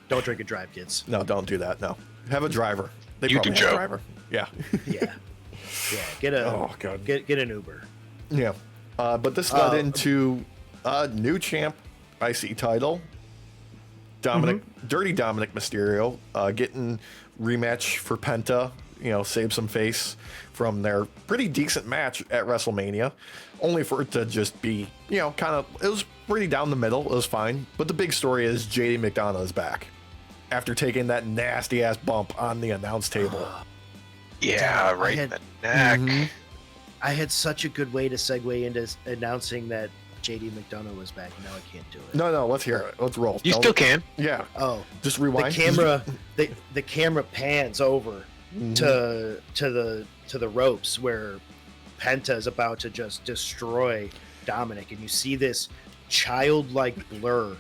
Don't drink and drive, kids. No, don't do that. No, have a driver. They You probably do, have a Joe. driver. Yeah. Yeah. Get a Oh, God. get an Uber. Yeah. But this led into a new champ IC title. Dirty Dominic Mysterio getting rematch for Penta. Save some face from their pretty decent match at WrestleMania, only for it to just be, kind of, it was pretty down the middle. It was fine. But the big story is JD McDonough is back after taking that nasty ass bump on the announce table. Yeah, Damn, right in the neck. I had such a good way to segue into announcing that JD McDonough was back. Now I can't do it. No, let's hear it. Let's roll. You still can. Yeah. Oh, Just rewind. the camera pans over to the ropes where Penta is about to just destroy Dominic, and you see this childlike blur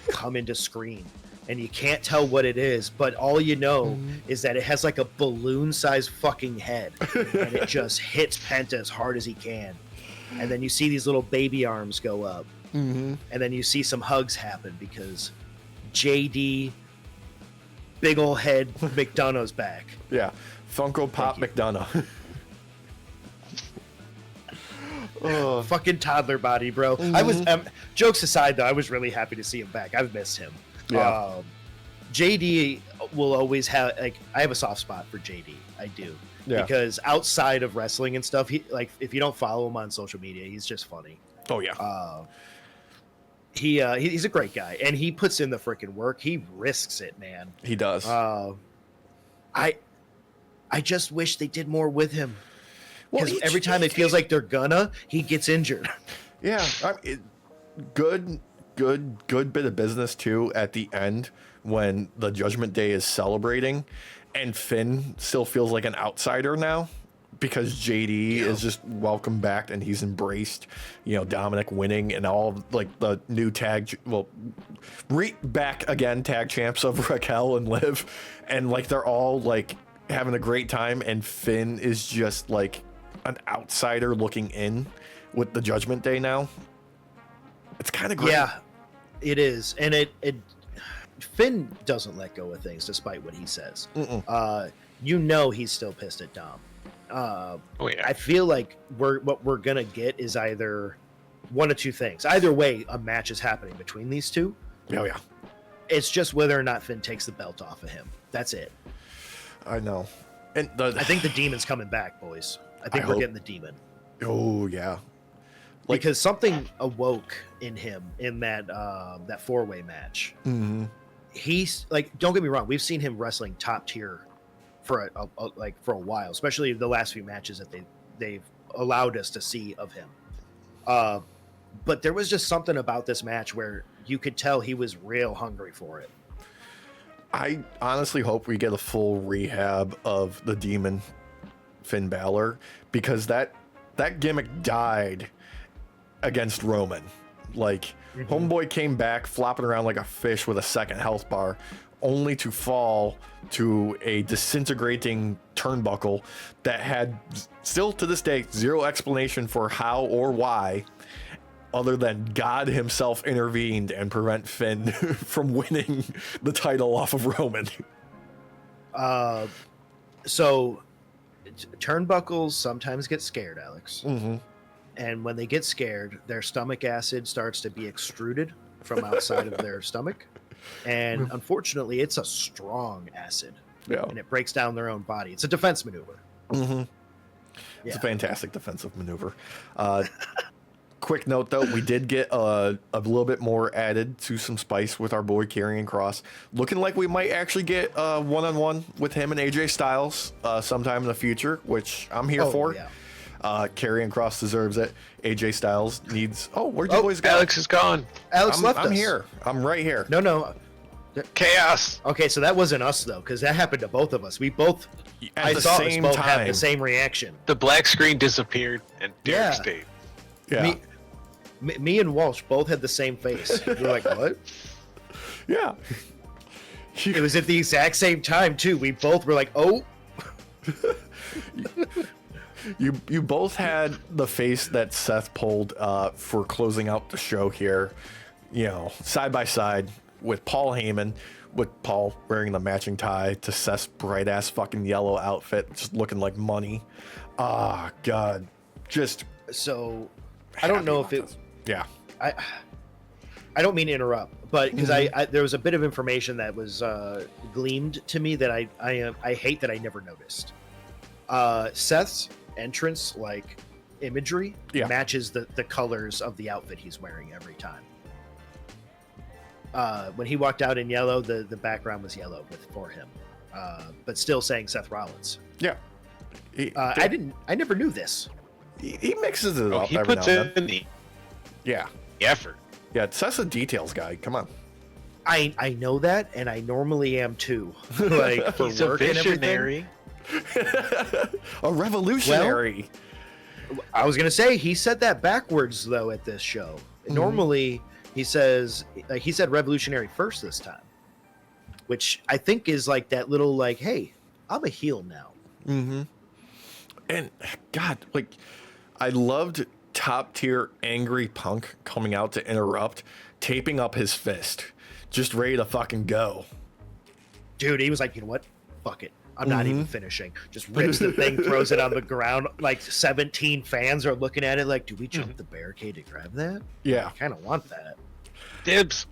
come into screen, and you can't tell what it is, but all you know is that it has like a balloon-sized fucking head, and it just hits Penta as hard as he can. And then you see these little baby arms go up, and then you see some hugs happen because JD, big ol' head McDonough's back. Yeah. Funko Pop McDonough. Fucking toddler body, bro. I was jokes aside though, I was really happy to see him back. I've missed him. Yeah. JD will always have, like, I have a soft spot for JD. I do. Yeah. Because outside of wrestling and stuff, he, like, if you don't follow him on social media, he's just funny. Oh yeah. He's a great guy, and he puts in the freaking work. He risks it, man. He does. I just wish they did more with him. Well, Because every time it feels like they're gonna, he gets injured. Yeah, good bit of business too at the end when the Judgment Day is celebrating, and Finn still feels like an outsider now because JD is just welcomed back and he's embraced. Dominic winning and all like the new back again tag champs of Raquel and Liv, and like they're all like having a great time, and Finn is just like an outsider looking in with the Judgment Day now. It's kind of great. Yeah, it is, and it Finn doesn't let go of things despite what he says. He's still pissed at Dom. Oh yeah. I feel like what we're gonna get is either one of two things. Either way, a match is happening between these two. Oh yeah. It's just whether or not Finn takes the belt off of him. That's it. I know. And I think the demon's coming back, boys. I think we're getting the demon. Oh yeah. Because something awoke in him in that that 4-way match. He's like, don't get me wrong, we've seen him wrestling top tier for a while, especially the last few matches that they've allowed us to see of him. But there was just something about this match where you could tell he was real hungry for it. I honestly hope we get a full rehab of the demon Finn Balor, because that gimmick died against Roman. Like, Homeboy came back flopping around like a fish with a second health bar, only to fall to a disintegrating turnbuckle that had still to this day zero explanation for how or why, other than God himself intervened and prevent Finn from winning the title off of Roman. So turnbuckles sometimes get scared, Alex. And when they get scared, their stomach acid starts to be extruded from outside of their stomach. And unfortunately, it's a strong acid. Yeah. And it breaks down their own body. It's a defense maneuver. It's a fantastic defensive maneuver. Quick note, though, we did get a little bit more added to some spice with our boy Karrion Kross. Looking like we might actually get one-on-one with him and AJ Styles sometime in the future, which I'm here for. Yeah. Karrion Kross deserves it. AJ Styles needs. Oh, where'd you boys go? Alex is gone. Alex left us. I'm here. I'm right here. No. Chaos. Okay, so that wasn't us though, because that happened to both of us. We both. At the saw us same both time. have the same reaction. The black screen disappeared and Derek Yeah. stayed. Yeah. Me and Walsh both had the same face. We were like, what? Yeah. It was at the exact same time too. We both were like, oh. You both had the face that Seth pulled for closing out the show here, side by side with Paul Heyman, with Paul wearing the matching tie to Seth's bright ass fucking yellow outfit, just looking like money. Ah, God, just. So, I don't know if it. This. Yeah. I don't mean to interrupt, but because I there was a bit of information that was gleamed to me that I hate that I never noticed. Seth's entrance imagery matches the colors of the outfit he's wearing every time. When he walked out in yellow, the background was yellow for him, but still saying Seth Rollins. Yeah. I never knew this. He mixes it up He every puts now and then. in the Yeah. effort. Yeah, Seth's a details guy. Come on. I know that, and I normally am too. For He's a work and everything. visionary. A revolutionary. I was gonna say he said that backwards though at this show. Normally he said revolutionary first this time, which I think is that little hey, I'm a heel now. Mm-hmm. And God, I loved top tier angry Punk coming out to interrupt, taping up his fist, just ready to fucking go. Dude, he was like, you know what? Fuck it. I'm not even finishing. Just rips the thing, throws it on the ground. 17 fans are looking at it do we jump the barricade to grab that? Yeah. I kind of want that. Dibs.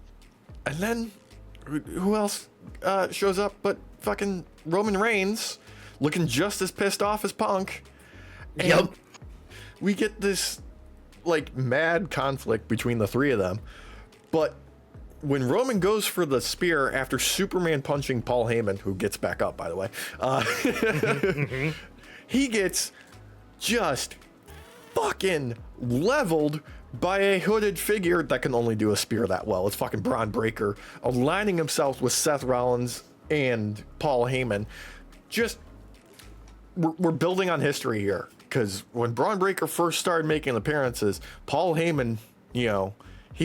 And then who else shows up but fucking Roman Reigns, looking just as pissed off as Punk. And Yep. we get this mad conflict between the three of them. But when Roman goes for the spear after Superman punching Paul Heyman, who gets back up, by the way, he gets just fucking leveled by a hooded figure that can only do a spear that well. It's fucking Braun Breaker, aligning himself with Seth Rollins and Paul Heyman. Just, we're building on history here. Because when Braun Breaker first started making appearances, Paul Heyman, he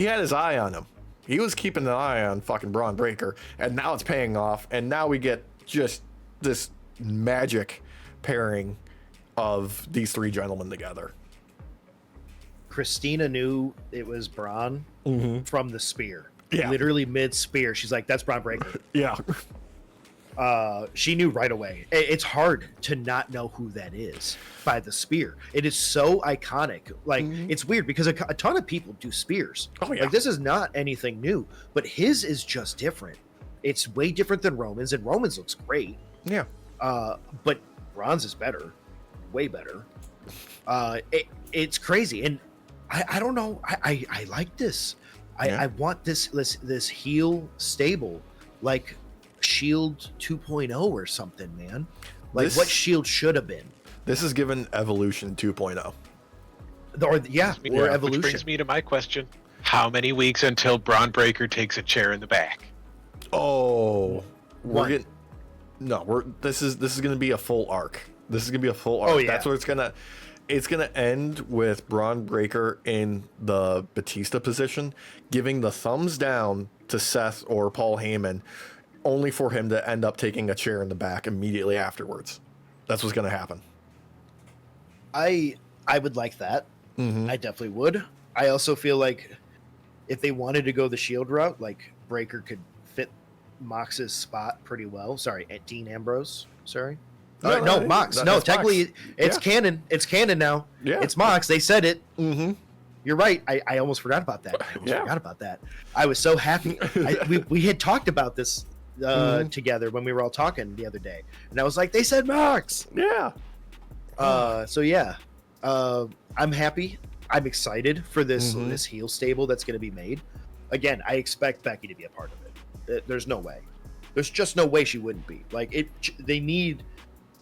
had his eye on him. He was keeping an eye on fucking Braun Breaker, and now it's paying off. And now we get just this magic pairing of these three gentlemen together. Christina knew it was Braun from the spear. Yeah. Literally mid spear. She's like, that's Braun Breaker. Yeah. She knew right away. It's hard to not know who that is by the spear. It is so iconic. It's weird because a ton of people do spears. Oh, yeah. This is not anything new, but his is just different. It's way different than Roman's, and Roman's looks great. Yeah. But Braun's is better, way better. It's crazy, and I don't know. I like this. I want this heel stable Shield 2.0 or something, man. What Shield should have been. This is given Evolution 2.0. Or Which Evolution. brings me to my question: how many weeks until Braun Breaker takes a chair in the back? Oh, One. This is going to be a full arc. This is going to be a full arc. Oh, yeah. That's what it's going to end with Braun Breaker in the Batista position, giving the thumbs down to Seth or Paul Heyman, only for him to end up taking a chair in the back immediately afterwards. That's what's going to happen. I would like that. Mm-hmm. I definitely would. I also feel like if they wanted to go the Shield route, Breaker could fit Mox's spot pretty well. Sorry, at Dean Ambrose. Sorry. No, Mox. No, that's technically Mox. it's canon. It's canon now. Yeah. It's Mox. They said it. Mm-hmm. You're right. I almost forgot about that. I was so happy. We had talked about this together when we were all talking the other day, and I was like, they said Mox. Yeah. I'm happy. I'm excited for this this heel stable that's going to be made. Again, I expect Becky to be a part of it. There's no way. There's just no way she wouldn't be. They need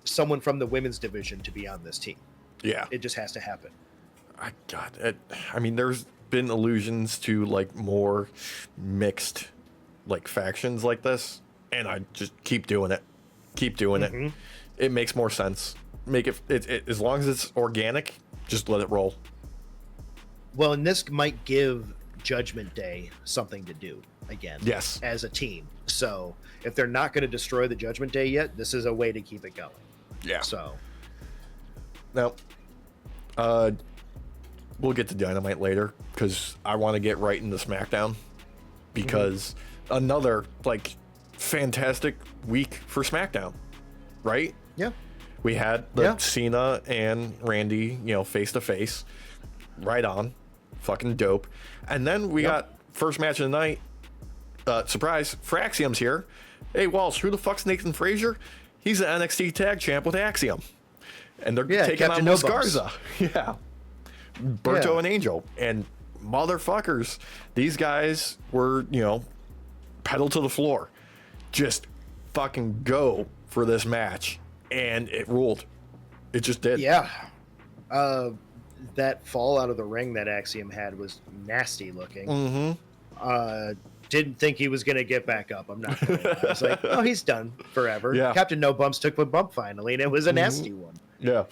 someone from the women's division to be on this team. Yeah. It just has to happen. I mean, there's been allusions to like more mixed like factions like this, and I just keep doing it. Keep doing it. It makes more sense. Make it as long as it's organic, just let it roll. Well, and this might give Judgment Day something to do again. Yes. As a team. So if they're not going to destroy the Judgment Day yet, this is a way to keep it going. Yeah. So Now, we'll get to Dynamite later because I want to get right into SmackDown because another like fantastic week for SmackDown, right? yeah. We had the Cena and Randy, face to face, right on, fucking dope, and then we got first match of the night. Surprise, Fraxium's here. Hey Walsh, who the fuck's Nathan Frazier? He's an NXT Tag Champ with Axiom, and they're taking Captain on No Los Bumps. Garza. Yeah. Berto and Angel, and motherfuckers, these guys were, pedal to the floor, just fucking go for this match, and it ruled. It just did. Yeah. That fall out of the ring that Axiom had was nasty looking. Didn't think he was going to get back up. I'm not gonna lie. I was like, oh, he's done forever. Yeah. Captain No Bumps took the bump finally, and it was a nasty one. Yeah.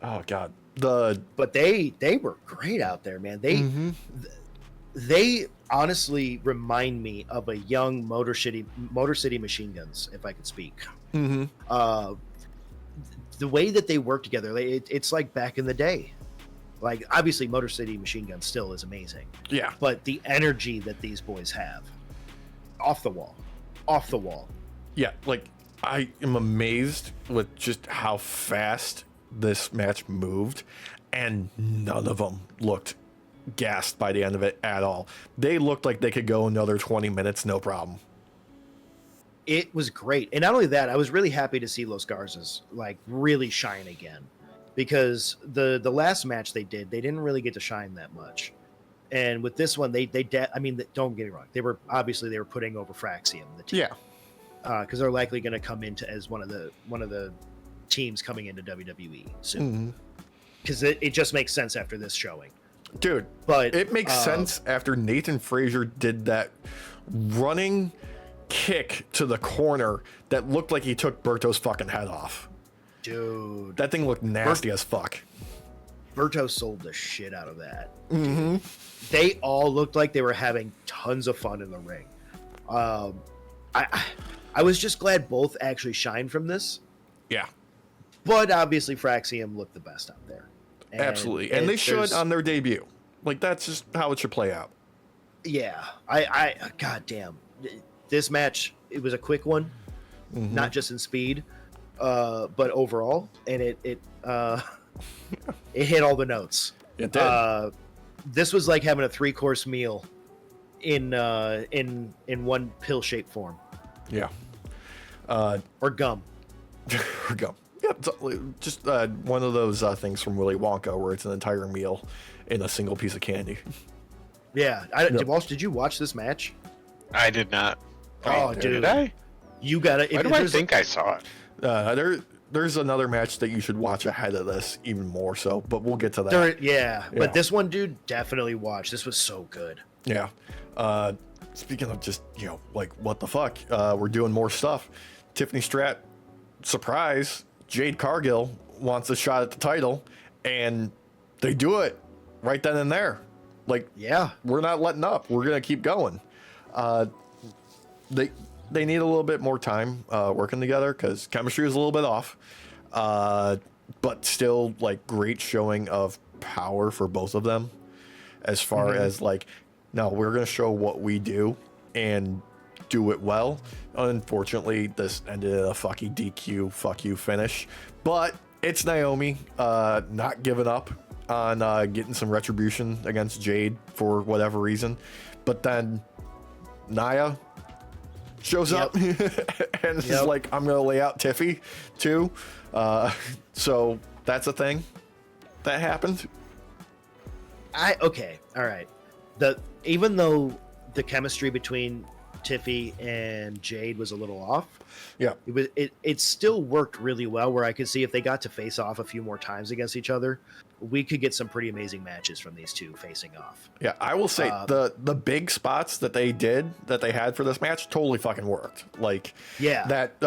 Oh god. But they were great out there, man. They honestly remind me of a young Motor City Machine Guns, if I could speak. The way that they work together, it's like back in the day. Like, obviously, Motor City Machine Guns still is amazing. Yeah. But the energy that these boys have, off the wall. Yeah, like I am amazed with just how fast this match moved, and none of them looked gassed by the end of it at all. They looked like they could go another 20 minutes, no problem. It was great. And not only that, I was really happy to see Los Garzas like really shine again, because the last match they didn't really get to shine that much. And with this one, don't get me wrong. They were putting over Fraxium, the team. Yeah. Because they're likely going to come into as one of the teams coming into WWE soon. Because it just makes sense after this showing. Dude, But it makes sense after Nathan Frazier did that running kick to the corner that looked like he took Berto's fucking head off. Dude, That thing looked nasty as fuck. Berto sold the shit out of that. They all looked like they were having tons of fun in the ring. I was just glad both actually shined from this. Yeah. But obviously Fraxium looked the best out there. Absolutely. And they should on their debut. Like, that's just how it should play out. Yeah. I goddamn. This match, it was a quick one, not just in speed, but overall, and it hit all the notes. It did. This was like having a 3-course meal in one pill-shaped form. Yeah. Or gum. Here we go. Yeah, just one of those things from Willy Wonka where it's an entire meal in a single piece of candy. Yeah. Walsh, did you watch this match? I did not. Oh, Wait, dude. Did I? You gotta. Why do I think I saw it? There's another match that you should watch ahead of this, even more so, but we'll get to that. Yeah, but this one, dude, definitely watch. This was so good. Yeah. Speaking of just, like, what the fuck? We're doing more stuff. Tiffany Stratton, surprise, Jade Cargill wants a shot at the title, and they do it right then and there. Like, Yeah. we're not letting up. We're going to keep going. They need a little bit more time working together because chemistry is a little bit off. But still, like, great showing of power for both of them as far as, like, no, we're going to show what we do and do it well. Unfortunately, this ended in a fucking DQ, fuck you finish. But it's Naomi not giving up on getting some retribution against Jade for whatever reason. But then Nia shows up and it's just like, I'm going to lay out Tiffy too. So that's a thing that happened. Okay. All right. Even though the chemistry between Tiffy and Jade was a little off. Yeah. It still worked really well, where I could see if they got to face off a few more times against each other, we could get some pretty amazing matches from these two facing off. Yeah, I will say the big spots that they had for this match totally fucking worked. Like, Yeah. that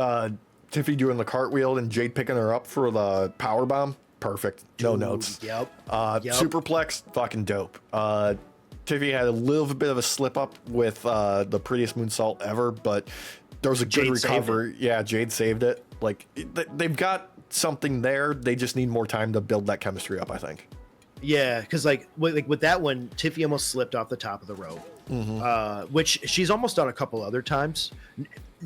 Tiffy doing the cartwheel and Jade picking her up for the power bomb, perfect. No notes. Yep. Superplex, fucking dope. Tiffy had a little bit of a slip up with the prettiest moonsault ever, but there was a good recovery. Yeah, Jade saved it. Like, they've got something there. They just need more time to build that chemistry up, I think. Yeah, because like with that one, Tiffy almost slipped off the top of the rope, which she's almost done a couple other times.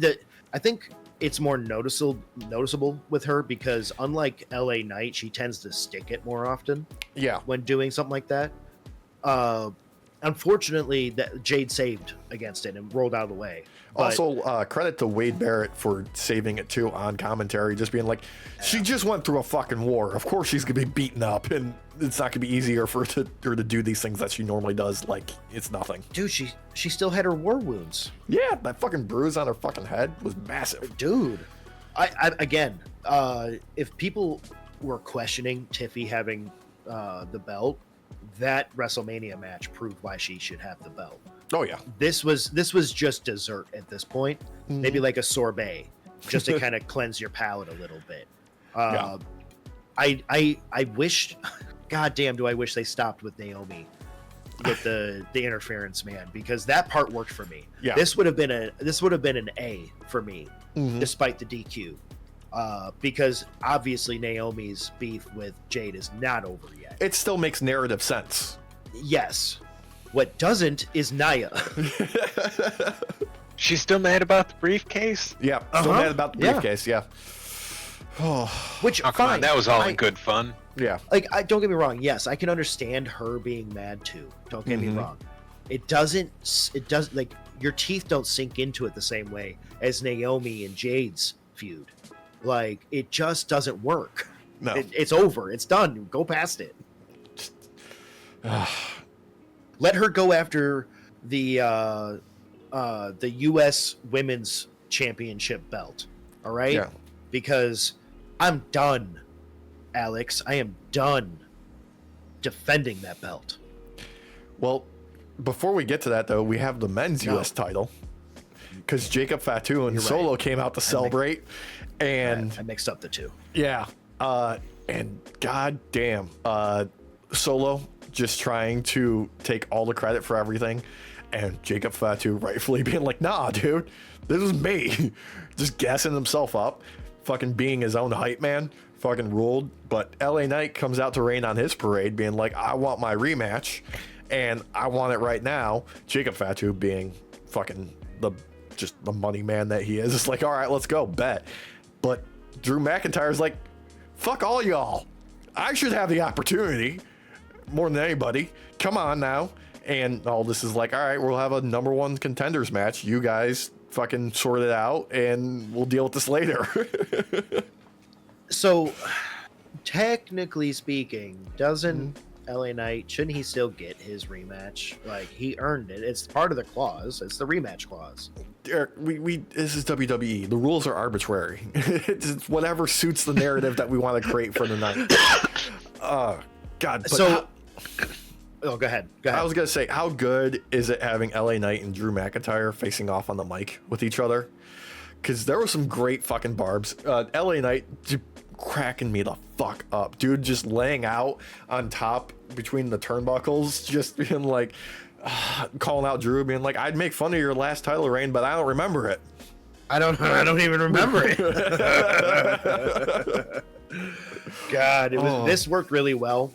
I think it's more noticeable with her because unlike LA Knight, she tends to stick it more often. Yeah, when doing something like that. Unfortunately, that Jade saved against it and rolled out of the way. But, also, credit to Wade Barrett for saving it too on commentary, just being like, she just went through a fucking war. Of course she's gonna be beaten up, and it's not gonna be easier for her to do these things that she normally does. Like, it's nothing. Dude, she still had her war wounds. Yeah, that fucking bruise on her fucking head was massive. Dude, I again, if people were questioning Tiffy having the belt, that WrestleMania match proved why she should have the belt. Oh yeah, this was just dessert at this point. Maybe like a sorbet, just to kind of cleanse your palate a little bit. Yeah. I wish, goddamn, do I wish they stopped with Naomi with the interference, man, because that part worked for me. Yeah, this would have been an A for me, despite the DQ. Because obviously Naomi's beef with Jade is not over yet. It still makes narrative sense. Yes. What doesn't is Nia. She's still mad about the briefcase? Yeah, still mad about the briefcase, yeah. Which, come on, that was all in good fun. Yeah. Like, don't get me wrong. Yes, I can understand her being mad too. Don't get me wrong. It does, like, your teeth don't sink into it the same way as Naomi and Jade's feud. Like, it just doesn't work. No. It's over. It's done. Go past it. Let her go after the U.S. Women's Championship belt. All right? Yeah. Because I'm done, Alex. I am done defending that belt. Well, before we get to that, though, we have the men's U.S. title. Because Jacob Fatu and Solo came out to celebrate. And I mixed up the two. Yeah. And goddamn, Solo just trying to take all the credit for everything. And Jacob Fatu rightfully being like, nah, dude, this is me. Just gassing himself up. Fucking being his own hype man. Fucking ruled. But LA Knight comes out to rain on his parade being like, I want my rematch. And I want it right now. Jacob Fatu being fucking the money man that he is. It's like, all right, let's go, bet. But Drew McIntyre's like, fuck all y'all. I should have the opportunity more than anybody. Come on now. And all this is like, all right, we'll have a number one contenders match. You guys fucking sort it out and we'll deal with this later. So, technically speaking, doesn't LA Knight, shouldn't he still get his rematch? Like, he earned it. It's part of the clause. It's the rematch clause. Derek, this is WWE. The rules are arbitrary. It's whatever suits the narrative that we want to create for the night. God. But So, go ahead. I was going to say, how good is it having LA Knight and Drew McIntyre facing off on the mic with each other? Because there were some great fucking barbs. LA Knight cracking me the fuck up. Dude just laying out on top between the turnbuckles, just being like, calling out Drew, being like, I'd make fun of your last title reign, but I don't remember it. I don't even remember it. God, this worked really well.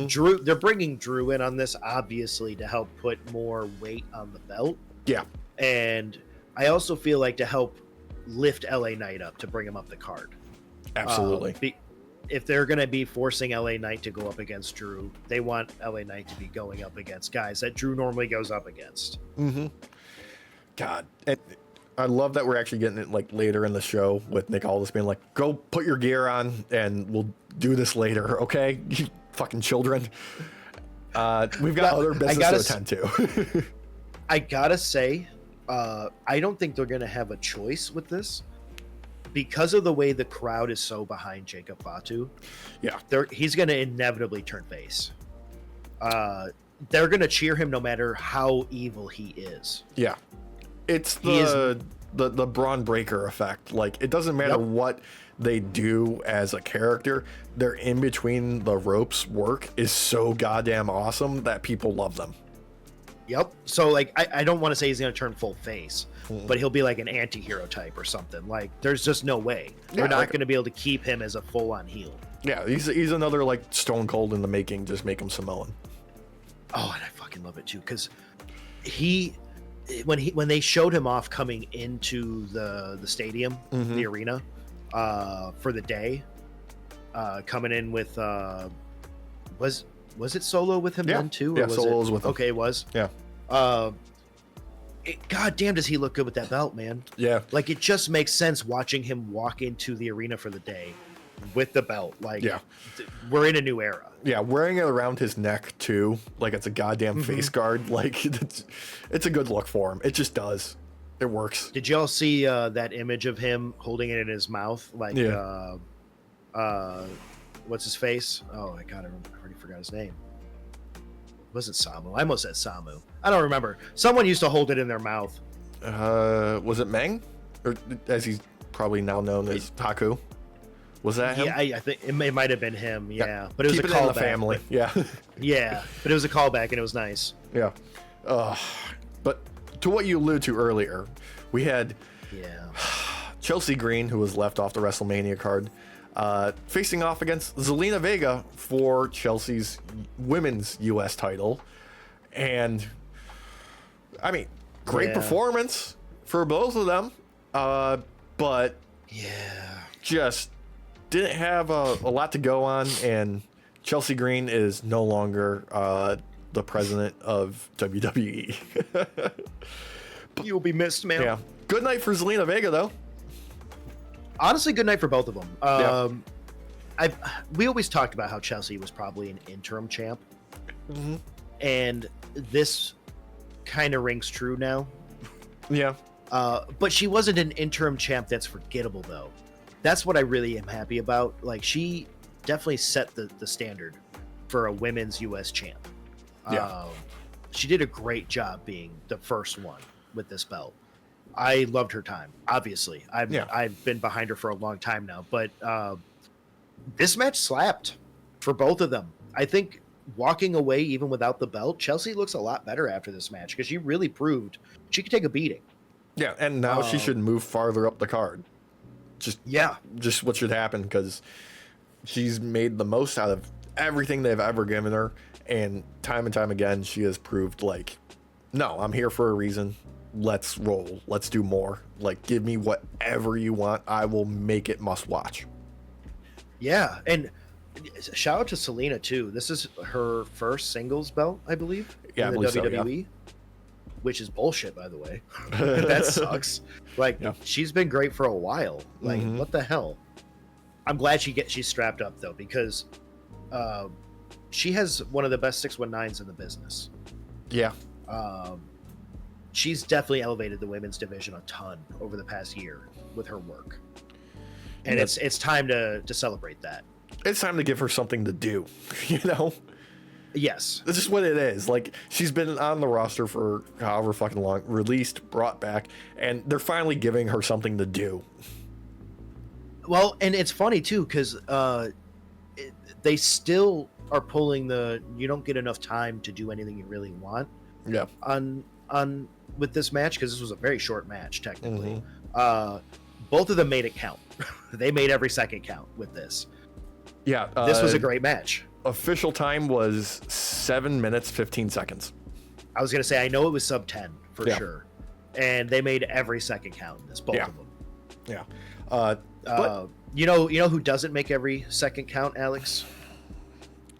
Drew, they're bringing Drew in on this, obviously, to help put more weight on the belt. Yeah. And I also feel like to help lift LA Knight up, to bring him up the card. Absolutely. If they're going to be forcing LA Knight to go up against Drew, they want LA Knight to be going up against guys that Drew normally goes up against. God. And I love that we're actually getting it like later in the show with Nick Aldis being like, go put your gear on and we'll do this later, okay? You fucking children. We've got other business to attend to. I gotta say, I don't think they're going to have a choice with this because of the way the crowd is so behind Jacob Fatu. Yeah. He's going to inevitably turn face. They're going to cheer him no matter how evil he is. Yeah. It's the Braun Breaker effect. Like, it doesn't matter what they do as a character, their in between the ropes work is so goddamn awesome that people love them. Yep. So, like, I don't want to say he's going to turn full face, but he'll be like an anti-hero type or something. Like, there's just no way. They're not going to be able to keep him as a full-on heel. Yeah, he's another, like, Stone Cold in the making. Just make him Samoan. Oh, and I fucking love it, too, because when they showed him off coming into the stadium, the arena, for the day, coming in with was it Solo with him then too? Or was Solo was with him. Okay, it was. Yeah. God damn, does he look good with that belt, man? Yeah. Like, it just makes sense watching him walk into the arena for the day with the belt. Like, we're in a new era. Yeah, wearing it around his neck too, like it's a goddamn face guard. Like, it's a good look for him. It just does. It works. Did y'all see that image of him holding it in his mouth? Like, what's his face? Oh my god, I already forgot his name. Was it Samu? I almost said Samu. I don't remember. Someone used to hold it in their mouth. Was it Meng? Or as he's probably now known as Haku? Was that him? Yeah, I think it might have been him. Yeah, but it was Keep a it in the callback. family. Yeah. Yeah, but it was a callback and it was nice. Yeah. But to what you alluded to earlier, we had Chelsea Green, who was left off the WrestleMania card, facing off against Zelina Vega for Chelsea's women's U.S. title. And, I mean, great performance for both of them. But just didn't have a lot to go on. And Chelsea Green is no longer the president of WWE. You'll be missed, man. Yeah. Good night for Zelina Vega, though. Honestly, good night for both of them. We always talked about how Chelsea was probably an interim champ, and this kind of rings true now. Yeah. But she wasn't an interim champ that's forgettable, though. That's what I really am happy about. Like, she definitely set the standard for a women's U.S. champ. She did a great job being the first one with this belt. I loved her time. Obviously, I've been behind her for a long time now, but this match slapped for both of them. I think walking away even without the belt, Chelsea looks a lot better after this match because she really proved she could take a beating. Yeah, and now she should move farther up the card. Just what should happen, because she's made the most out of everything they've ever given her, and time again she has proved, like, no, I'm here for a reason. Let's roll. Let's do more. Like, give me whatever you want. I will make it must watch. Yeah, and shout out to Selena too. This is her first singles belt, I believe. Yeah, in I the believe WWE, so, yeah. Which is bullshit, by the way. That sucks. Like, she's been great for a while. Like, what the hell? I'm glad she's strapped up though, because she has one of the best 619s in the business. Yeah. She's definitely elevated the women's division a ton over the past year with her work. And it's time to celebrate that. It's time to give her something to do, you know? Yes. That's just what it is. Like, she's been on the roster for however fucking long, released, brought back, and they're finally giving her something to do. Well, and it's funny too, because they still are pulling you don't get enough time to do anything you really want. Yeah. On with this match, because this was a very short match technically. Both of them made it count. They made every second count with this. Yeah. This was a great match. Official time was 7 minutes 15 seconds. I was gonna say, I know it was sub 10 for sure, and they made every second count in this. Both of them. Yeah. But you know who doesn't make every second count, Alex?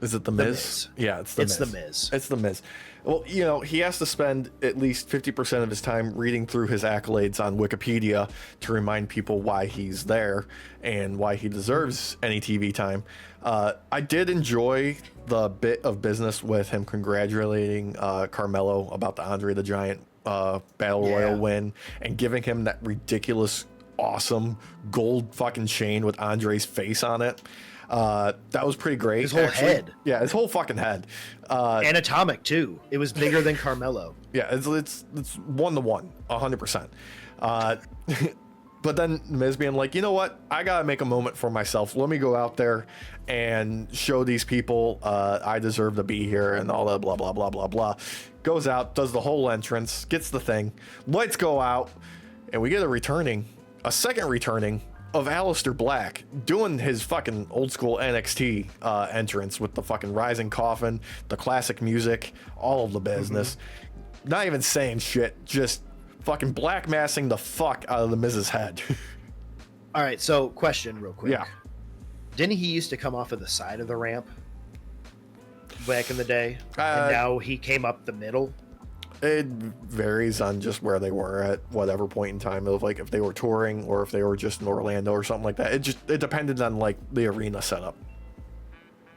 Is it the Miz? Yeah, it's the Miz. It's the Miz. Well, you know, he has to spend at least 50% of his time reading through his accolades on Wikipedia to remind people why he's there and why he deserves any TV time. I did enjoy the bit of business with him congratulating Carmelo about the Andre the Giant Battle Royal win and giving him that ridiculous, awesome gold fucking chain with Andre's face on it. That was pretty great. His whole head. Yeah, his whole fucking head. Anatomic too. It was bigger than Carmelo. Yeah, it's 1-to-1, 100%. But then Miz being like, you know what? I gotta make a moment for myself. Let me go out there and show these people I deserve to be here and all that blah blah blah blah blah. Goes out, does the whole entrance, gets the thing. Lights go out, and we get a second returning of Aleister Black doing his fucking old school NXT entrance with the fucking rising coffin, the classic music, all of the business. Not even saying shit, just fucking black massing the fuck out of the Miz's head. All right, so question real quick. Yeah. Didn't he used to come off of the side of the ramp back in the day? And now he came up the middle? It varies on just where they were at whatever point in time, of like if they were touring or if they were just in Orlando or something like that. It depended on like the arena setup.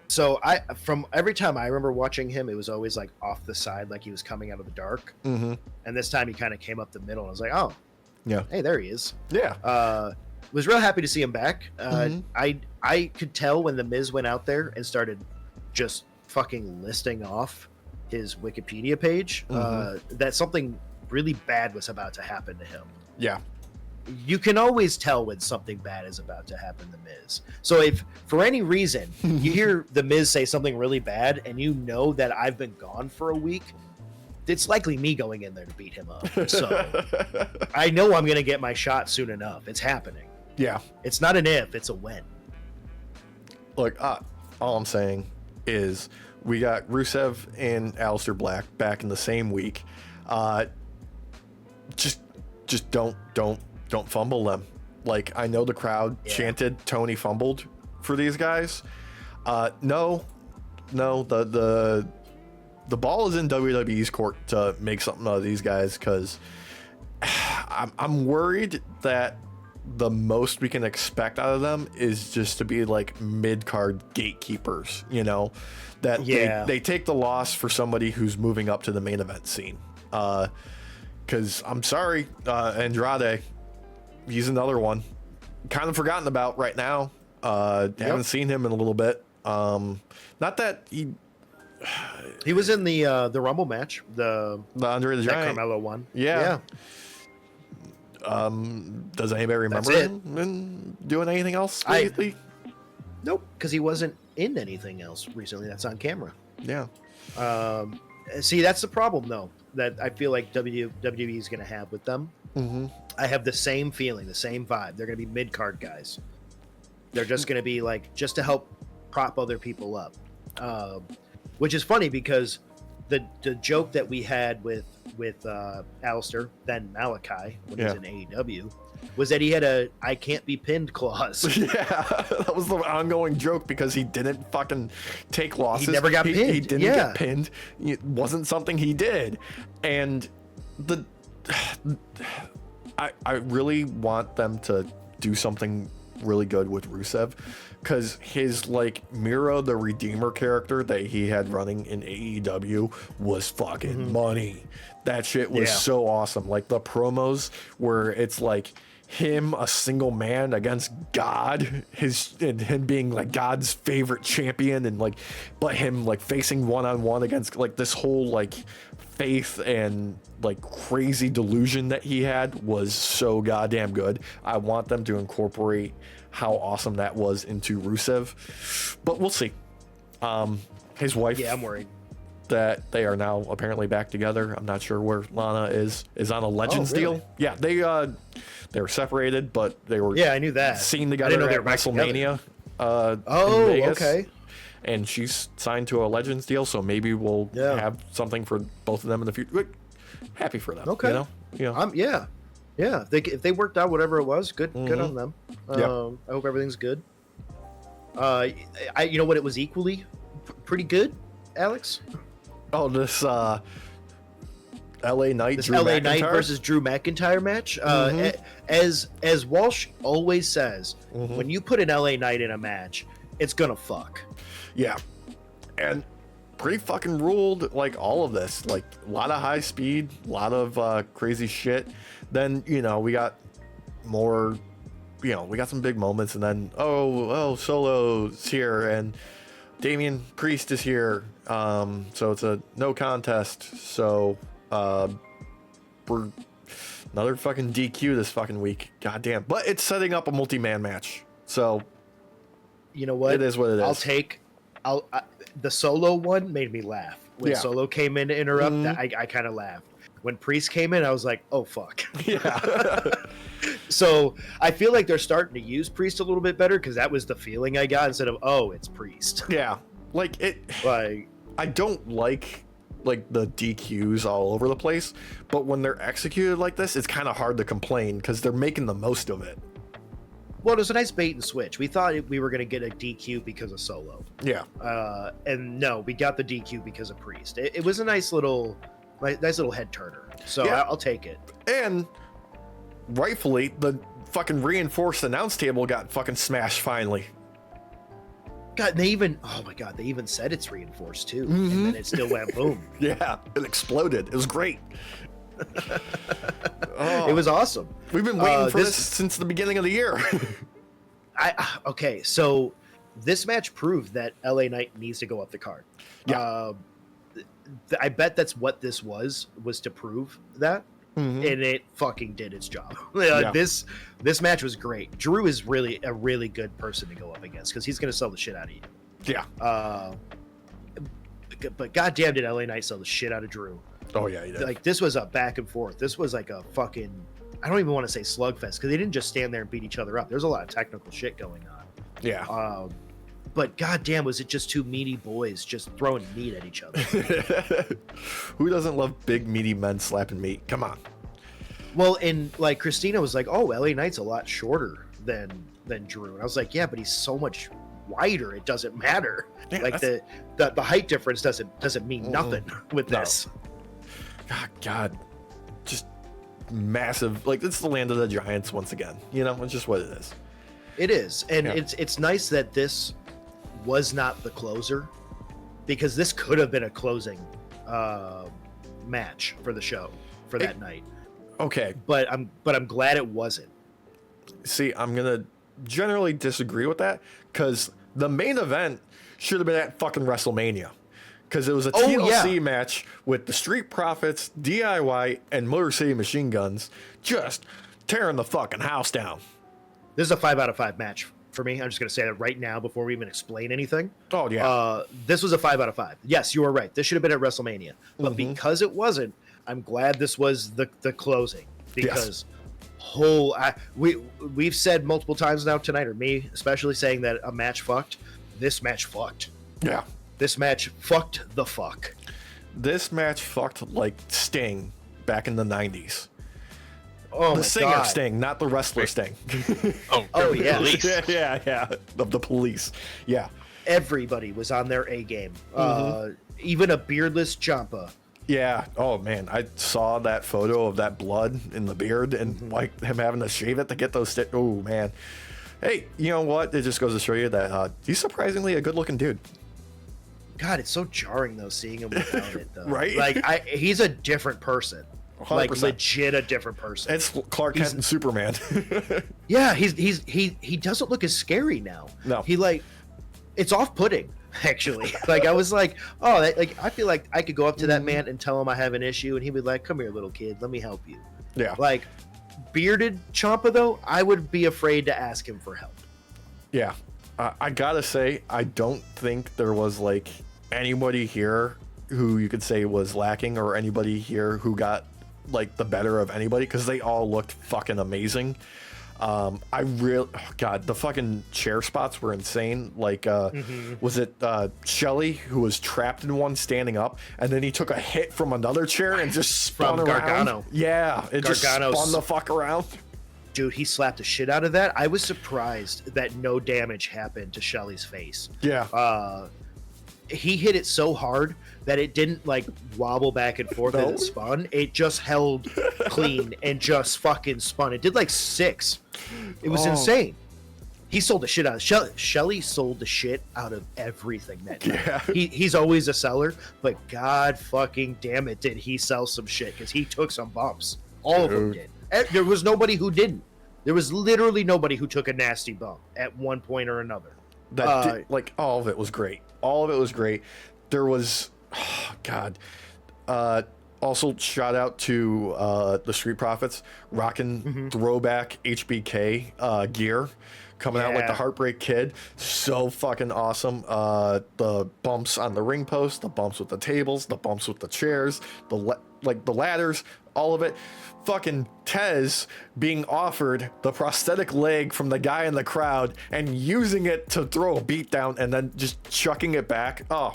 So from every time I remember watching him, it was always like off the side, like he was coming out of the dark. And this time he kind of came up the middle, and I was like, oh, yeah, hey, there he is. Yeah. Was real happy to see him back. I could tell when the Miz went out there and started just fucking listing off his Wikipedia page that something really bad was about to happen to him. Yeah. You can always tell when something bad is about to happen to Miz. So if for any reason you hear the Miz say something really bad and you know that I've been gone for a week, it's likely me going in there to beat him up. So I know I'm going to get my shot soon enough. It's happening. Yeah. It's not an if, it's a when. Look, all I'm saying is we got Rusev and Aleister Black back in the same week. Just don't fumble them. Like, I know the crowd chanted Tony fumbled for these guys. No, the ball is in WWE's court to make something out of these guys, because I'm worried that the most we can expect out of them is just to be like mid-card gatekeepers, you know, that they take the loss for somebody who's moving up to the main event scene. Because I'm sorry, Andrade, he's another one kind of forgotten about right now. Haven't seen him in a little bit. Not that he was in the Rumble match, the Andre the Giant Carmelo one. Yeah. Does anybody remember him doing anything else lately? Nope, because he wasn't in anything else recently that's on camera. Yeah. See, that's the problem, though, that I feel like WWE is going to have with them. I have the same feeling, the same vibe. They're going to be mid-card guys. They're just going to be like, just to help prop other people up. Which is funny, because the joke that we had with Aleister, then Malachi, when he was in AEW, was that he had a "I can't be pinned" clause. Yeah, that was the ongoing joke, because he didn't fucking take losses. He never got pinned. He didn't get pinned. It wasn't something he did. And I really want them to do something really good with Rusev, because his like Miro the Redeemer character that he had running in AEW was fucking money. That shit was so awesome. Like the promos where it's like him, a single man against God, and him being like God's favorite champion, and like, but him like facing one-on-one against like this whole like faith and like crazy delusion that he had was so goddamn good. I want them to incorporate how awesome that was into Rusev, but we'll see. His wife, I'm worried that they are now apparently back together. I'm not sure where Lana is on a Legends deal. Yeah, they were separated, but they were I knew that seen together at WrestleMania. In Vegas. Okay. And she's signed to a Legends deal, so maybe we'll have something for both of them in the future. Happy for them. Okay. You know? Yeah. If they worked out whatever it was, good on them. I hope everything's good. You know what? It was equally pretty good, Alex. Oh, this LA Knight, this LA Knight versus Drew McIntyre match. As Walsh always says, when you put an LA Knight in a match, it's gonna fuck. Yeah, and pretty fucking ruled like all of this. Like a lot of high speed, a lot of crazy shit. Then we got more. We got some big moments, and then Solo's here and Damian Priest is here. So it's a no contest. So we're another fucking DQ this fucking week. Goddamn. But it's setting up a multi-man match. So you know what? It is what it is. The Solo one made me laugh. When Solo came in to interrupt, I kind of laughed. When Priest came in, I was like, oh fuck. Yeah. So I feel like they're starting to use Priest a little bit better, because that was the feeling I got, instead of, oh, it's Priest. Yeah. Like it. Like, I don't like the DQs all over the place, but when they're executed like this, it's kind of hard to complain because they're making the most of it. well, it was a nice bait and switch. We thought we were going to get a DQ because of Solo. Yeah. And no, we got the DQ because of Priest. It was a nice little head turner. So Yeah. I'll take it. And rightfully, the fucking reinforced announce table got fucking smashed finally. God, they even said it's reinforced too. And then it still went boom. Yeah, it exploded. It was great. It was awesome. We've been waiting for this since the beginning of the year. Okay, so this match proved that LA Knight needs to go up the card. Yeah. I bet that's what this was to prove that. And it fucking did its job. This match was great. Drew is really a really good person to go up against, because he's going to sell the shit out of you. Yeah. But goddamn, did LA Knight sell the shit out of Drew. Oh, yeah, he did. Like, this was a back and forth. This was like a fucking, I don't even want to say slugfest, because they didn't just stand there and beat each other up. There's a lot of technical shit going on. Yeah. But goddamn, was it just two meaty boys just throwing meat at each other? Who doesn't love big meaty men slapping meat? Come on. Well, and like Christina was like, "Oh, LA Knight's a lot shorter than Drew," and I was like, "Yeah, but he's so much wider. It doesn't matter. Yeah, like the height difference doesn't mean nothing with this." God, just massive. Like, it's the land of the giants once again. It's just what it is. It is, and Yeah. it's nice that this was not the closer, because this could have been a closing match for the show for that night. Okay. But I'm glad it wasn't. See, I'm gonna generally disagree with that, because the main event should have been at fucking WrestleMania, because it was a TLC match with the Street Profits, DIY, and Motor City Machine Guns just tearing the fucking house down. This is a 5 out of 5 match for me. I'm just going to say that right now before we even explain anything. Oh, yeah. This was a 5 out of 5. Yes, you are right. This should have been at WrestleMania. But because it wasn't, I'm glad this was the closing. Because we've said multiple times now tonight, or me especially, saying that a match fucked. This match fucked. Yeah. This match fucked the fuck. This match fucked like Sting back in the 90s. Oh, the my singer God. Sting, not the wrestler Sting. Oh, yeah. Police. yeah. Of the police. Yeah. Everybody was on their A game. Even a beardless Ciampa. Yeah. Oh, man. I saw that photo of that blood in the beard and like him having to shave it to get those. Oh, man. Hey, you know what? It just goes to show you that he's surprisingly a good looking dude. God, it's so jarring though seeing him without it though. Right? Like he's a different person. 100%. Like legit a different person. It's Clark Kent and Superman. Yeah, he doesn't look as scary now. No. It's off-putting actually. Like I was like, oh, like I feel like I could go up to that man and tell him I have an issue, and he'd be like, "Come here, little kid, let me help you." Yeah. Like bearded Ciampa though, I would be afraid to ask him for help. Yeah. I gotta say, I don't think there was like anybody here who you could say was lacking, or anybody here who got like the better of anybody, because they all looked fucking amazing. The fucking chair spots were insane. Like, was it Shelly who was trapped in one standing up, and then he took a hit from another chair and just spun From around? Gargano. Yeah, it just Gargano's- spun the fuck around. Dude, he slapped the shit out of that. I was surprised that no damage happened to Shelly's face. Yeah. He hit it so hard that it didn't like wobble back and forth as it spun. It just held clean and just fucking spun. It did like 6. It was insane. he sold the shit out of Shelly sold the shit out of everything that night. Yeah. He's always a seller, but god fucking damn it, did he sell some shit, because he took some bumps. All of them did. And there was nobody who didn't. There was literally nobody who took a nasty bump at one point or another. Like, all of it was great. All of it was great. There was, also shout out to the Street Profits rocking throwback HBK gear, coming out with the Heartbreak Kid. So fucking awesome. The bumps on the ring post, the bumps with the tables, the bumps with the chairs, the ladders, all of it. Fucking Tez being offered the prosthetic leg from the guy in the crowd and using it to throw a beat down and then just chucking it back. Oh,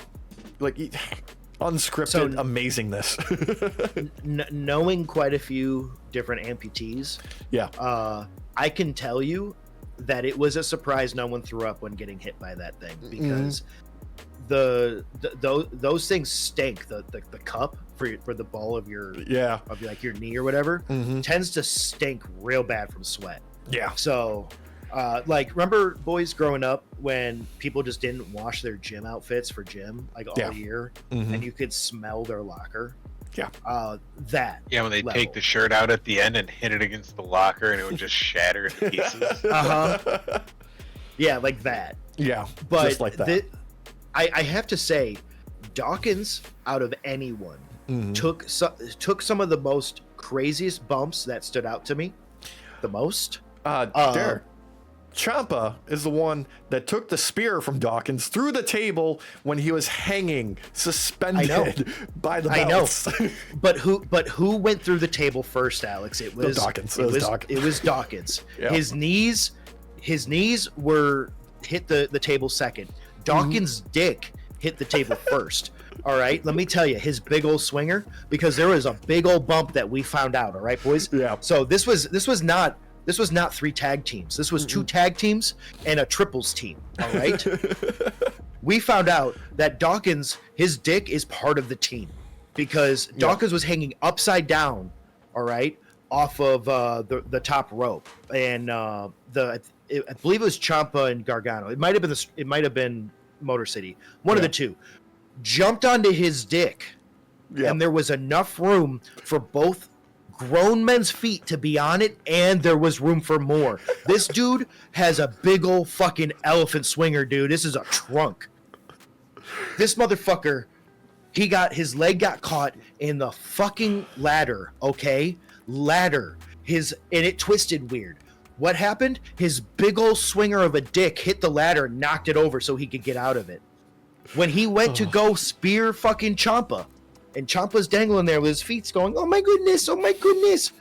like unscripted amazingness. Knowing quite a few different amputees, I can tell you that it was a surprise no one threw up when getting hit by that thing, because those things stink. The cup for the ball of your like your knee or whatever tends to stink real bad from sweat. Yeah. So like, remember, boys, growing up when people just didn't wash their gym outfits for gym like all year, and you could smell their locker. Yeah. That. Yeah, when they take the shirt out at the end and hit it against the locker and it would just shatter in pieces. Yeah, like that. Yeah. But just like that. I have to say, Dawkins, out of anyone, took some of the most craziest bumps that stood out to me. The most. Derek, Ciampa is the one that took the spear from Dawkins through the table when he was hanging, suspended by the belts. I know. But who went through the table first, Alex? It was Dawkins. It was Dawkins. Yep. His knees were hit the table second. Dawkins' dick hit the table first. All right, let me tell you, his big old swinger, because there was a big old bump that we found out. All right, boys. Yeah. So this was not 3 tag teams. This was 2 tag teams and a triples team. All right. We found out that Dawkins, his dick is part of the team, because Dawkins was hanging upside down. All right, off of the top rope, and I believe it was Ciampa and Gargano. It might have been Motor City. One of the two jumped onto his dick, and there was enough room for both grown men's feet to be on it, and there was room for more. This dude has a big old fucking elephant swinger, dude. This is a trunk. This motherfucker, his leg got caught in the fucking ladder, okay? Ladder. And it twisted weird. What happened? His big old swinger of a dick hit the ladder and knocked it over so he could get out of it. When he went to go spear fucking Ciampa, and Ciampa's dangling there with his feet going, oh my goodness,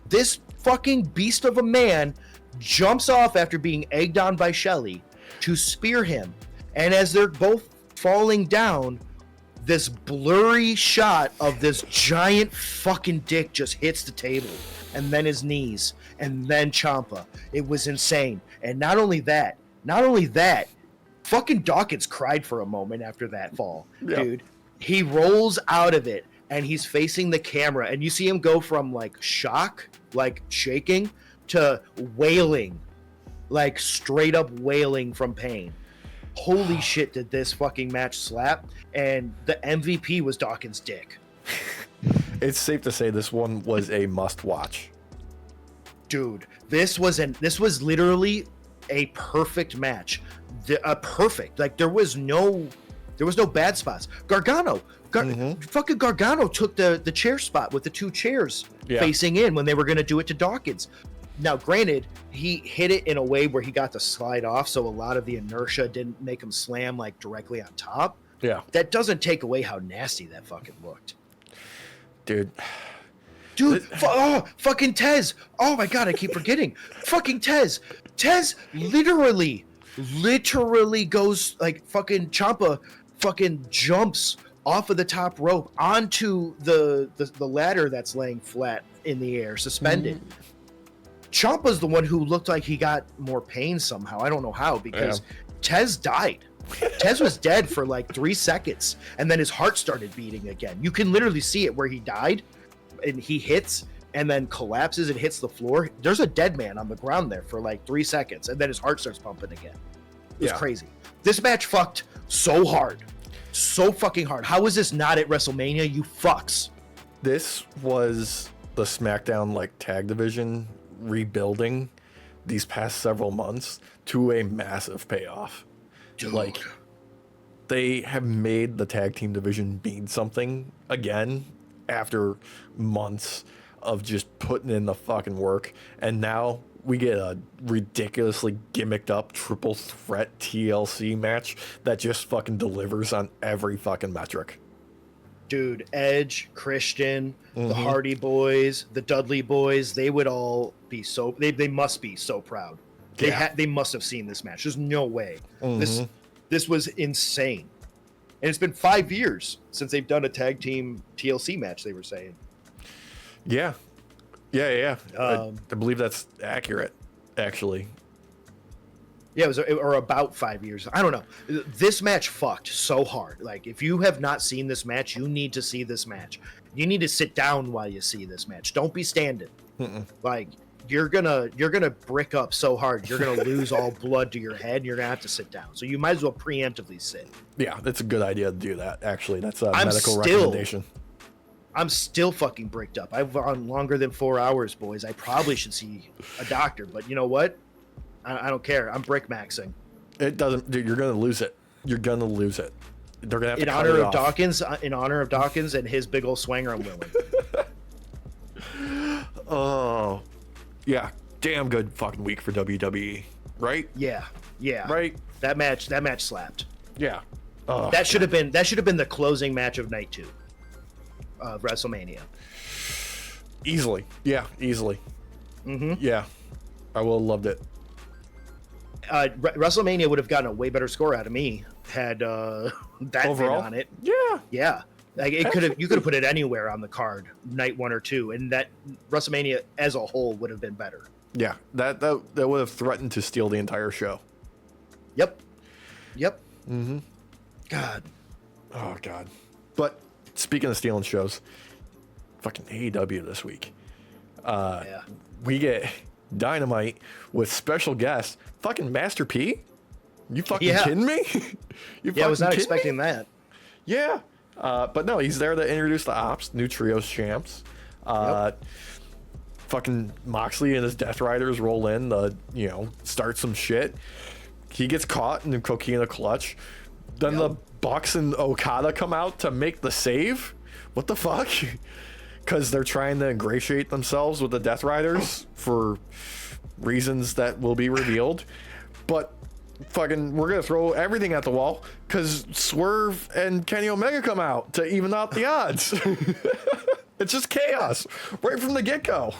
this fucking beast of a man jumps off after being egged on by Shelly to spear him. And as they're both falling down, this blurry shot of this giant fucking dick just hits the table, and then his knees, and then Ciampa. It was insane. And not only that, fucking Dawkins cried for a moment after that fall, dude. He rolls out of it, and he's facing the camera, and you see him go from like shock, like shaking, to wailing, like straight up wailing from pain. Holy shit, did this fucking match slap? And the MVP was Dawkins' dick. It's safe to say this one was a must watch. Dude, this was literally a perfect match. Perfect. Like, there was no bad spots. Fucking Gargano took the chair spot with the 2 chairs facing in when they were going to do it to Dawkins. Now, granted, he hit it in a way where he got to slide off, so a lot of the inertia didn't make him slam like directly on top. Yeah. That doesn't take away how nasty that fucking looked. Dude, fucking Tez. Oh my god, I keep forgetting. Fucking Tez. Tez literally goes like fucking Ciampa fucking jumps off of the top rope onto the ladder that's laying flat in the air, suspended. Ciampa's the one who looked like he got more pain somehow. I don't know how, because Tez died. Tez was dead for like 3 seconds, and then his heart started beating again. You can literally see it where he died, and he hits, and then collapses and hits the floor. There's a dead man on the ground there for like 3 seconds, and then his heart starts pumping again. It was crazy. This match fucked so hard. So fucking hard. How is this not at WrestleMania, you fucks? This was the SmackDown like tag division rebuilding these past several months to a massive payoff. Dude. Like, they have made the tag team division mean something again after months of just putting in the fucking work. And now we get a ridiculously gimmicked up triple threat TLC match that just fucking delivers on every fucking metric. Dude, Edge, Christian, the Hardy Boys, the Dudley Boys, they would all be so... They must be so proud. They must have seen this match. There's no way. This was insane. And it's been 5 years since they've done a tag team TLC match, they were saying. Yeah. I believe that's accurate, actually. Yeah, it was or about 5 years. I don't know. This match fucked so hard. Like, if you have not seen this match, you need to see this match. You need to sit down while you see this match. Don't be standing. Like, you're gonna brick up so hard. You're gonna lose all blood to your head. And you're gonna have to sit down. So you might as well preemptively sit. Yeah, that's a good idea to do that. Actually, that's a medical recommendation. I'm still fucking bricked up. I've gone longer than 4 hours, boys. I probably should see a doctor. But you know what? I don't care. I'm brick maxing. It doesn't, dude. You're gonna lose it. You're gonna lose it. They're gonna have to in cut honor it of off. Dawkins. In honor of Dawkins and his big old swanger, I'm willing. Oh, yeah. Damn good fucking week for WWE, right? Yeah. Right. That match slapped. Yeah. Oh, that should have been the closing match of night 2 of WrestleMania. Easily. Yeah. Easily. Yeah. I will have loved it. WrestleMania would have gotten a way better score out of me had that overall been on it. Yeah. Like you could have put it anywhere on the card, night 1 or 2, and that WrestleMania as a whole would have been better. Yeah, that would have threatened to steal the entire show. Yep. God. Oh God. But speaking of stealing shows, fucking AEW this week. We get Dynamite with special guest fucking Master P. You fucking kidding me? I was not expecting that. Yeah. But no, he's there to introduce the Ops, new Trios champs. Fucking Moxley and his Death Riders roll in to, start some shit. He gets caught in the Coquina clutch. Then the Bucks and Okada come out to make the save. What the fuck? Because they're trying to ingratiate themselves with the Death Riders for reasons that will be revealed. But fucking, we're gonna throw everything at the wall because Swerve and Kenny Omega come out to even out the odds. It's just chaos right from the get-go.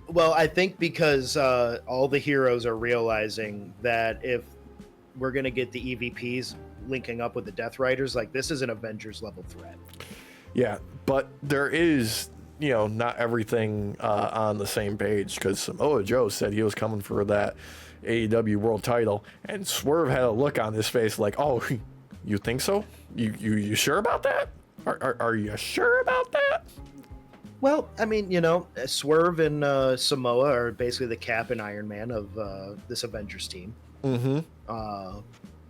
Well, I think because all the heroes are realizing that if we're gonna get the EVPs linking up with the Death Riders, like, this is an Avengers level threat. Yeah, but there is, not everything on the same page, because Samoa Joe said he was coming for that AEW world title, and Swerve had a look on his face like, oh, you think so? You sure about that? Are you sure about that? Well, I mean, Swerve and Samoa are basically the Cap and Iron Man of this Avengers team.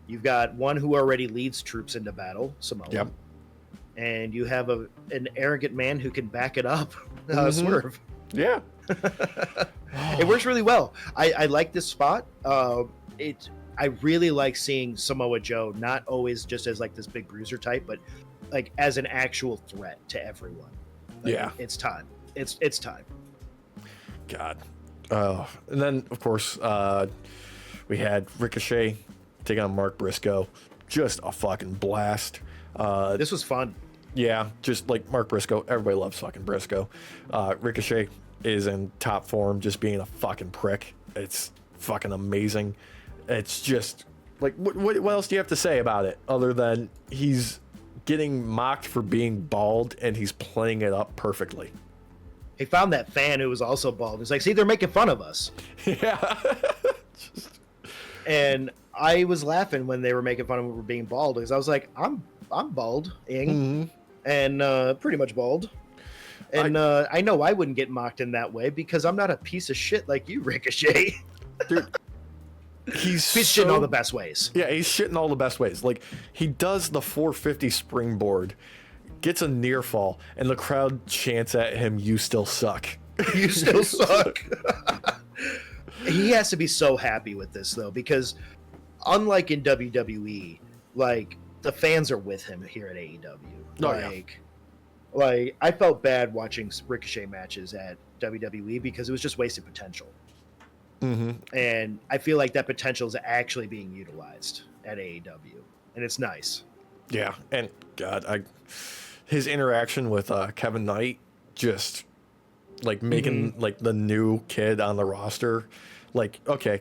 You've got one who already leads troops into battle, Samoa. Yep. And you have an arrogant man who can back it up, Swerve. Yeah. It works really well. I like this spot. I really like seeing Samoa Joe not always just as like this big bruiser type, but like as an actual threat to everyone. Like, yeah. It's time. It's time. God. And then, of course, we had Ricochet take on Mark Briscoe. Just a fucking blast. This was fun. Yeah, just like Mark Briscoe. Everybody loves fucking Briscoe. Ricochet is in top form, just being a fucking prick. It's fucking amazing. It's just like, what else do you have to say about it other than he's getting mocked for being bald and he's playing it up perfectly. He found that fan who was also bald. He's like, see, they're making fun of us. Yeah. And I was laughing when they were making fun of him for being bald because I was like, I'm bald, and pretty much bald. And I know I wouldn't get mocked in that way because I'm not a piece of shit like you, Ricochet. Dude, he's shit in all the best ways. Yeah, he's shit in all the best ways. Like, he does the 450 springboard, gets a near fall, and the crowd chants at him, "You still suck." You still suck. He has to be so happy with this, though, because unlike in WWE, like, the fans are with him here at AEW. Like, I felt bad watching Ricochet matches at WWE because it was just wasted potential. Mm-hmm. And I feel like that potential is actually being utilized at AEW, and it's nice. Yeah, and God, his interaction with Kevin Knight, just like making like the new kid on the roster, like, okay,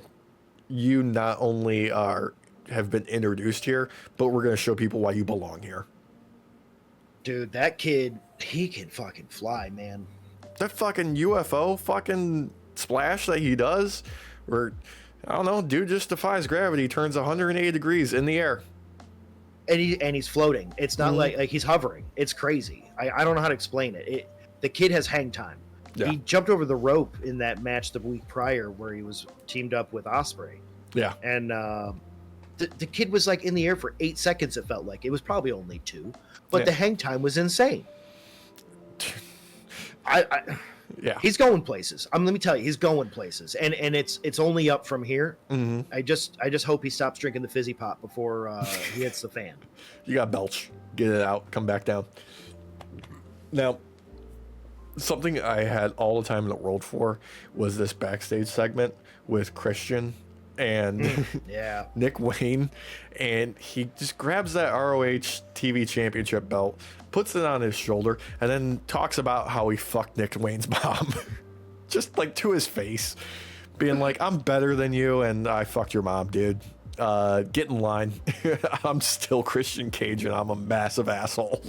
you not only have been introduced here, but we're gonna show people why you belong here. Dude, that kid, he can fucking fly, man. That fucking UFO fucking splash that he does, where, I don't know, dude just defies gravity, turns 180 degrees in the air. And he's floating. It's not like he's hovering. It's crazy. I don't know how to explain it. The kid has hang time. Yeah. He jumped over the rope in that match the week prior where he was teamed up with Ospreay. Yeah. And the kid was like in the air for 8 seconds, it felt like. It was probably only 2. But the hang time was insane. Yeah. He's going places. Let me tell you, he's going places. And it's only up from here. Mm-hmm. I just hope he stops drinking the fizzy pop before he hits the fan. You got belch. Get it out. Come back down. Now, something I had all the time in the world for was this backstage segment with Christian and Yeah. Nick Wayne, and he just grabs that ROH TV championship belt, puts it on his shoulder, and then talks about how he fucked Nick Wayne's mom. Just like to his face, being like, "I'm better than you and I fucked your mom, dude. Get in line. I'm still Christian Cage and I'm a massive asshole."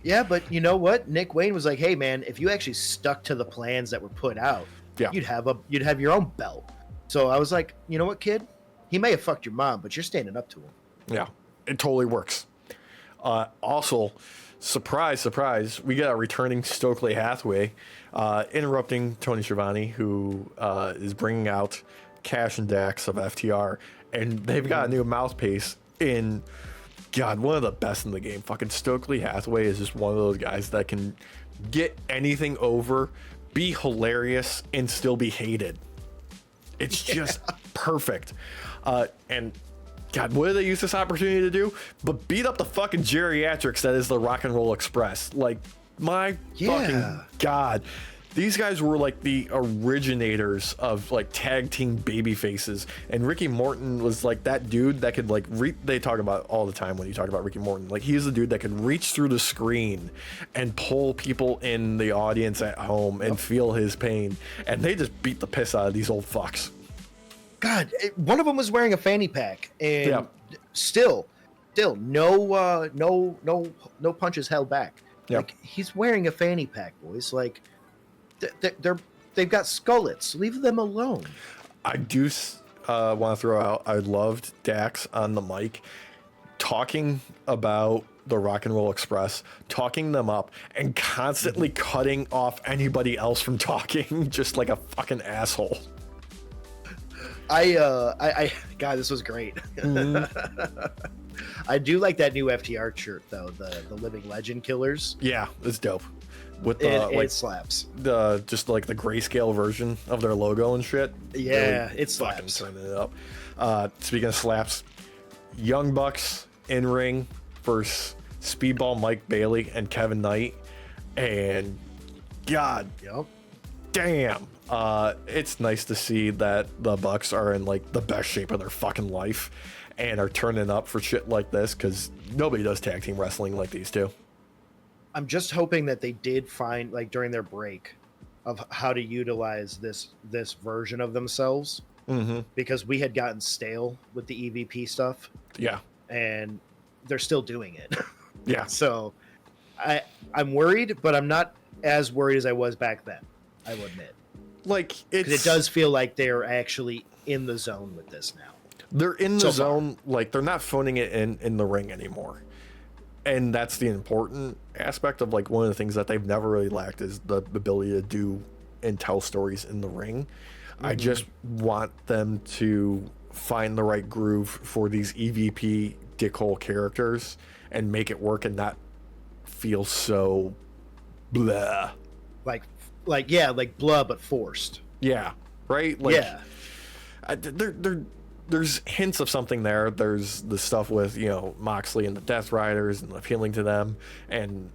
Yeah, but you know what? Nick Wayne was like, "Hey, man, if you actually stuck to the plans that were put out, you'd have your own belt." So I was like, "You know what, kid? He may have fucked your mom, but you're standing up to him." Yeah, it totally works. Also, surprise, we got a returning Stokely Hathaway, interrupting Tony Schiavone, who is bringing out Cash and Dax of FTR, and they've got a new mouthpiece in. God, one of the best in the game. Fucking Stokely Hathaway is just one of those guys that can get anything over, be hilarious, and still be hated. It's just perfect. And God, what did they use this opportunity to do? But beat up the fucking geriatrics that is the Rock and Roll Express. Like, my fucking God. These guys were like the originators of like tag team baby faces, and Ricky Morton was like that dude that could like they talk about all the time when you talk about Ricky Morton, like he's the dude that could reach through the screen and pull people in the audience at home and feel his pain, and they just beat the piss out of these old fucks. God, one of them was wearing a fanny pack, and still no punches held back. Like, he's wearing a fanny pack, boys. Like, they've got skullets. Leave them alone. I do want to throw out, I loved Dax on the mic talking about the Rock and Roll Express, talking them up, and constantly cutting off anybody else from talking, just like a fucking asshole. God, this was great. I do like that new FTR shirt though, the Living Legend Killers. Yeah, it's dope. With the it slaps. Just like the grayscale version of their logo and shit. Yeah, really it slaps. Fucking turning it up. Speaking of slaps, Young Bucks in ring versus Speedball Mike Bailey and Kevin Knight, and God, damn. It's nice to see that the Bucks are in like the best shape of their fucking life and are turning up for shit like this, because nobody does tag team wrestling like these two. I'm just hoping that they did find, like, during their break, of how to utilize this version of themselves, because we had gotten stale with the EVP stuff. Yeah, and they're still doing it. Yeah. So I'm worried, but I'm not as worried as I was back then, I will admit. Like, it does feel like they're actually in the zone with this now. They're in the zone, like they're not phoning it in the ring anymore. and that's the important aspect of like one of the things that they've never really lacked is the ability to do and tell stories in the ring. I just want them to find the right groove for these EVP dickhole characters and make it work and not feel so blah. Like blah, but forced. Yeah, right. Like, Yeah. There's hints of something there. There's the stuff with, you know, Moxley and the Death Riders and appealing to them, and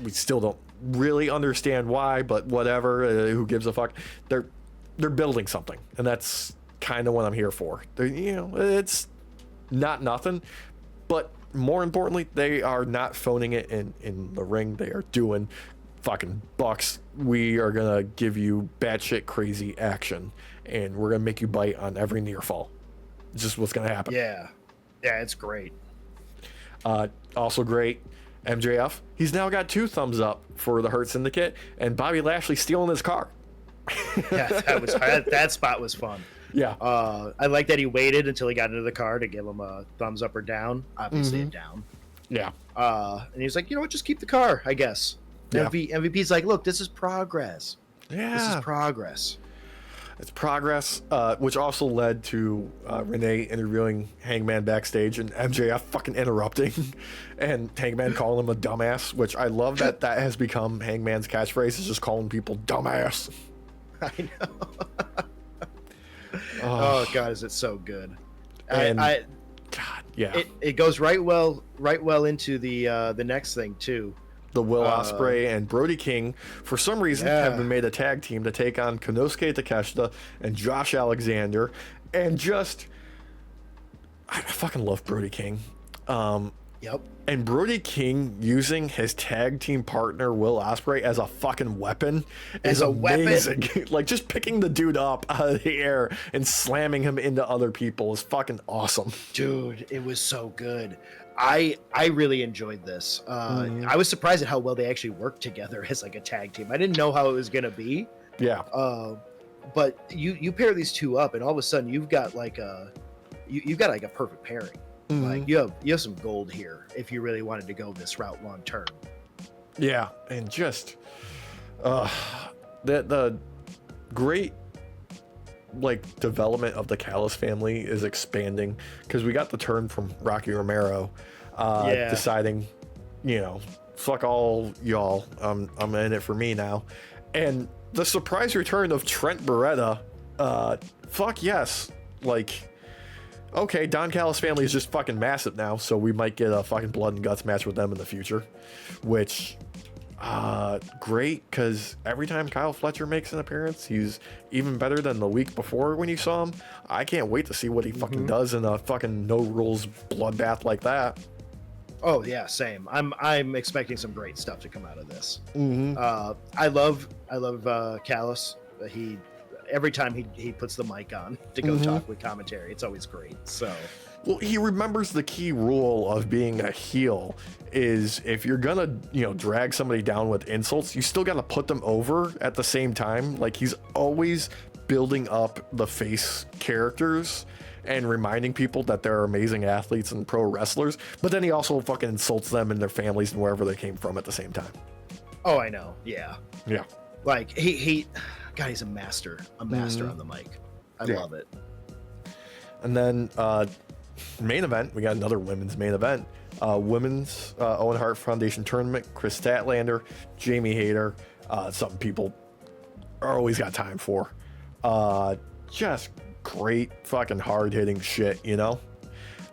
we still don't really understand why, but whatever. Who gives a fuck? They're building something, and that's kind of what I'm here for. You know, it's not nothing, but more importantly, they are not phoning it in the ring. They are doing fucking bucks. We are gonna give you batshit crazy action, and we're gonna make you bite on every near fall. It's just what's gonna happen. Yeah, it's great. Also great, MJF. He's now got 2 thumbs up for the Hurt Syndicate, and Bobby Lashley stealing his car. Yeah, that spot was fun. Yeah. I like that he waited until he got into the car to give him a thumbs up or down. Obviously a down. Yeah. And he was like, you know what, just keep the car, I guess. Yeah. MVP's like, look, this is progress. Yeah. This is progress. It's progress, which also led to Renee interviewing Hangman backstage and MJF fucking interrupting and Hangman calling him a dumbass, which I love that has become Hangman's catchphrase, is just calling people dumbass. I know. Oh God, is it so good? And God, yeah. It goes right well into the next thing too. The Will Ospreay and Brody King, for some reason, have been made a tag team to take on Konosuke Takeshita and Josh Alexander, and just I fucking love Brody King. Yep. And Brody King using his tag team partner Will Ospreay as a fucking weapon is amazing. Like, just picking the dude up out of the air and slamming him into other people is fucking awesome. Dude, it was so good. I really enjoyed this. I was surprised at how well they actually worked together as like a tag team. I didn't know how it was gonna be. Yeah. But you pair these two up, and all of a sudden you've got like a perfect pairing. Like you have some gold here if you really wanted to go this route long term. Yeah, and just the great like development of the Callis family is expanding, because we got the turn from Rocky Romero deciding, you know, fuck all y'all, I'm in it for me now, and the surprise return of Trent Beretta. Fuck yes, like. Okay, Don Callis' family is just fucking massive now, so we might get a fucking blood and guts match with them in the future, which, great, because every time Kyle Fletcher makes an appearance, he's even better than the week before when you saw him. I can't wait to see what he fucking does in a fucking no-rules bloodbath like that. Oh yeah, same. I'm expecting some great stuff to come out of this. I love Callis. Every time he puts the mic on to go talk with commentary, it's always great. So, well, he remembers the key rule of being a heel is if you're gonna, you know, drag somebody down with insults, you still gotta put them over at the same time. Like, he's always building up the face characters and reminding people that they're amazing athletes and pro wrestlers, but then he also fucking insults them and their families and wherever they came from at the same time. Oh, I know. Yeah. Like God, he's a master on the mic. I love it. And then main event, we got another women's main event. Women's Owen Hart Foundation tournament. Chris Statlander, Jamie Hayter, something people are always got time for. Just great fucking hard hitting shit, you know.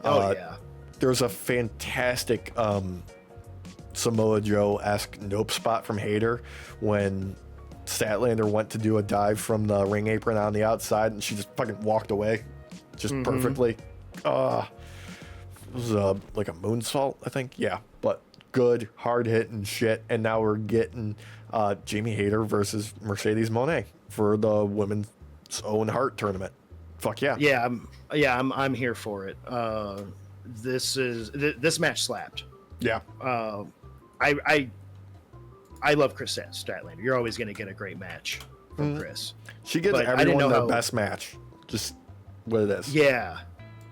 Yeah. There's a fantastic Samoa Joe-esque nope spot from Hayter when Statlander went to do a dive from the ring apron on the outside, and she just fucking walked away just perfectly. It was like a moonsault, I think. Yeah, but good, hard hitting shit. And now we're getting Jamie Hayter versus Mercedes Moné for the women's Owen Hart tournament. Fuck yeah. I'm here for it. This match slapped. Yeah. I love Chris Statlander. You're always going to get a great match from Chris. She gives everyone their best match. Just what it is. Yeah.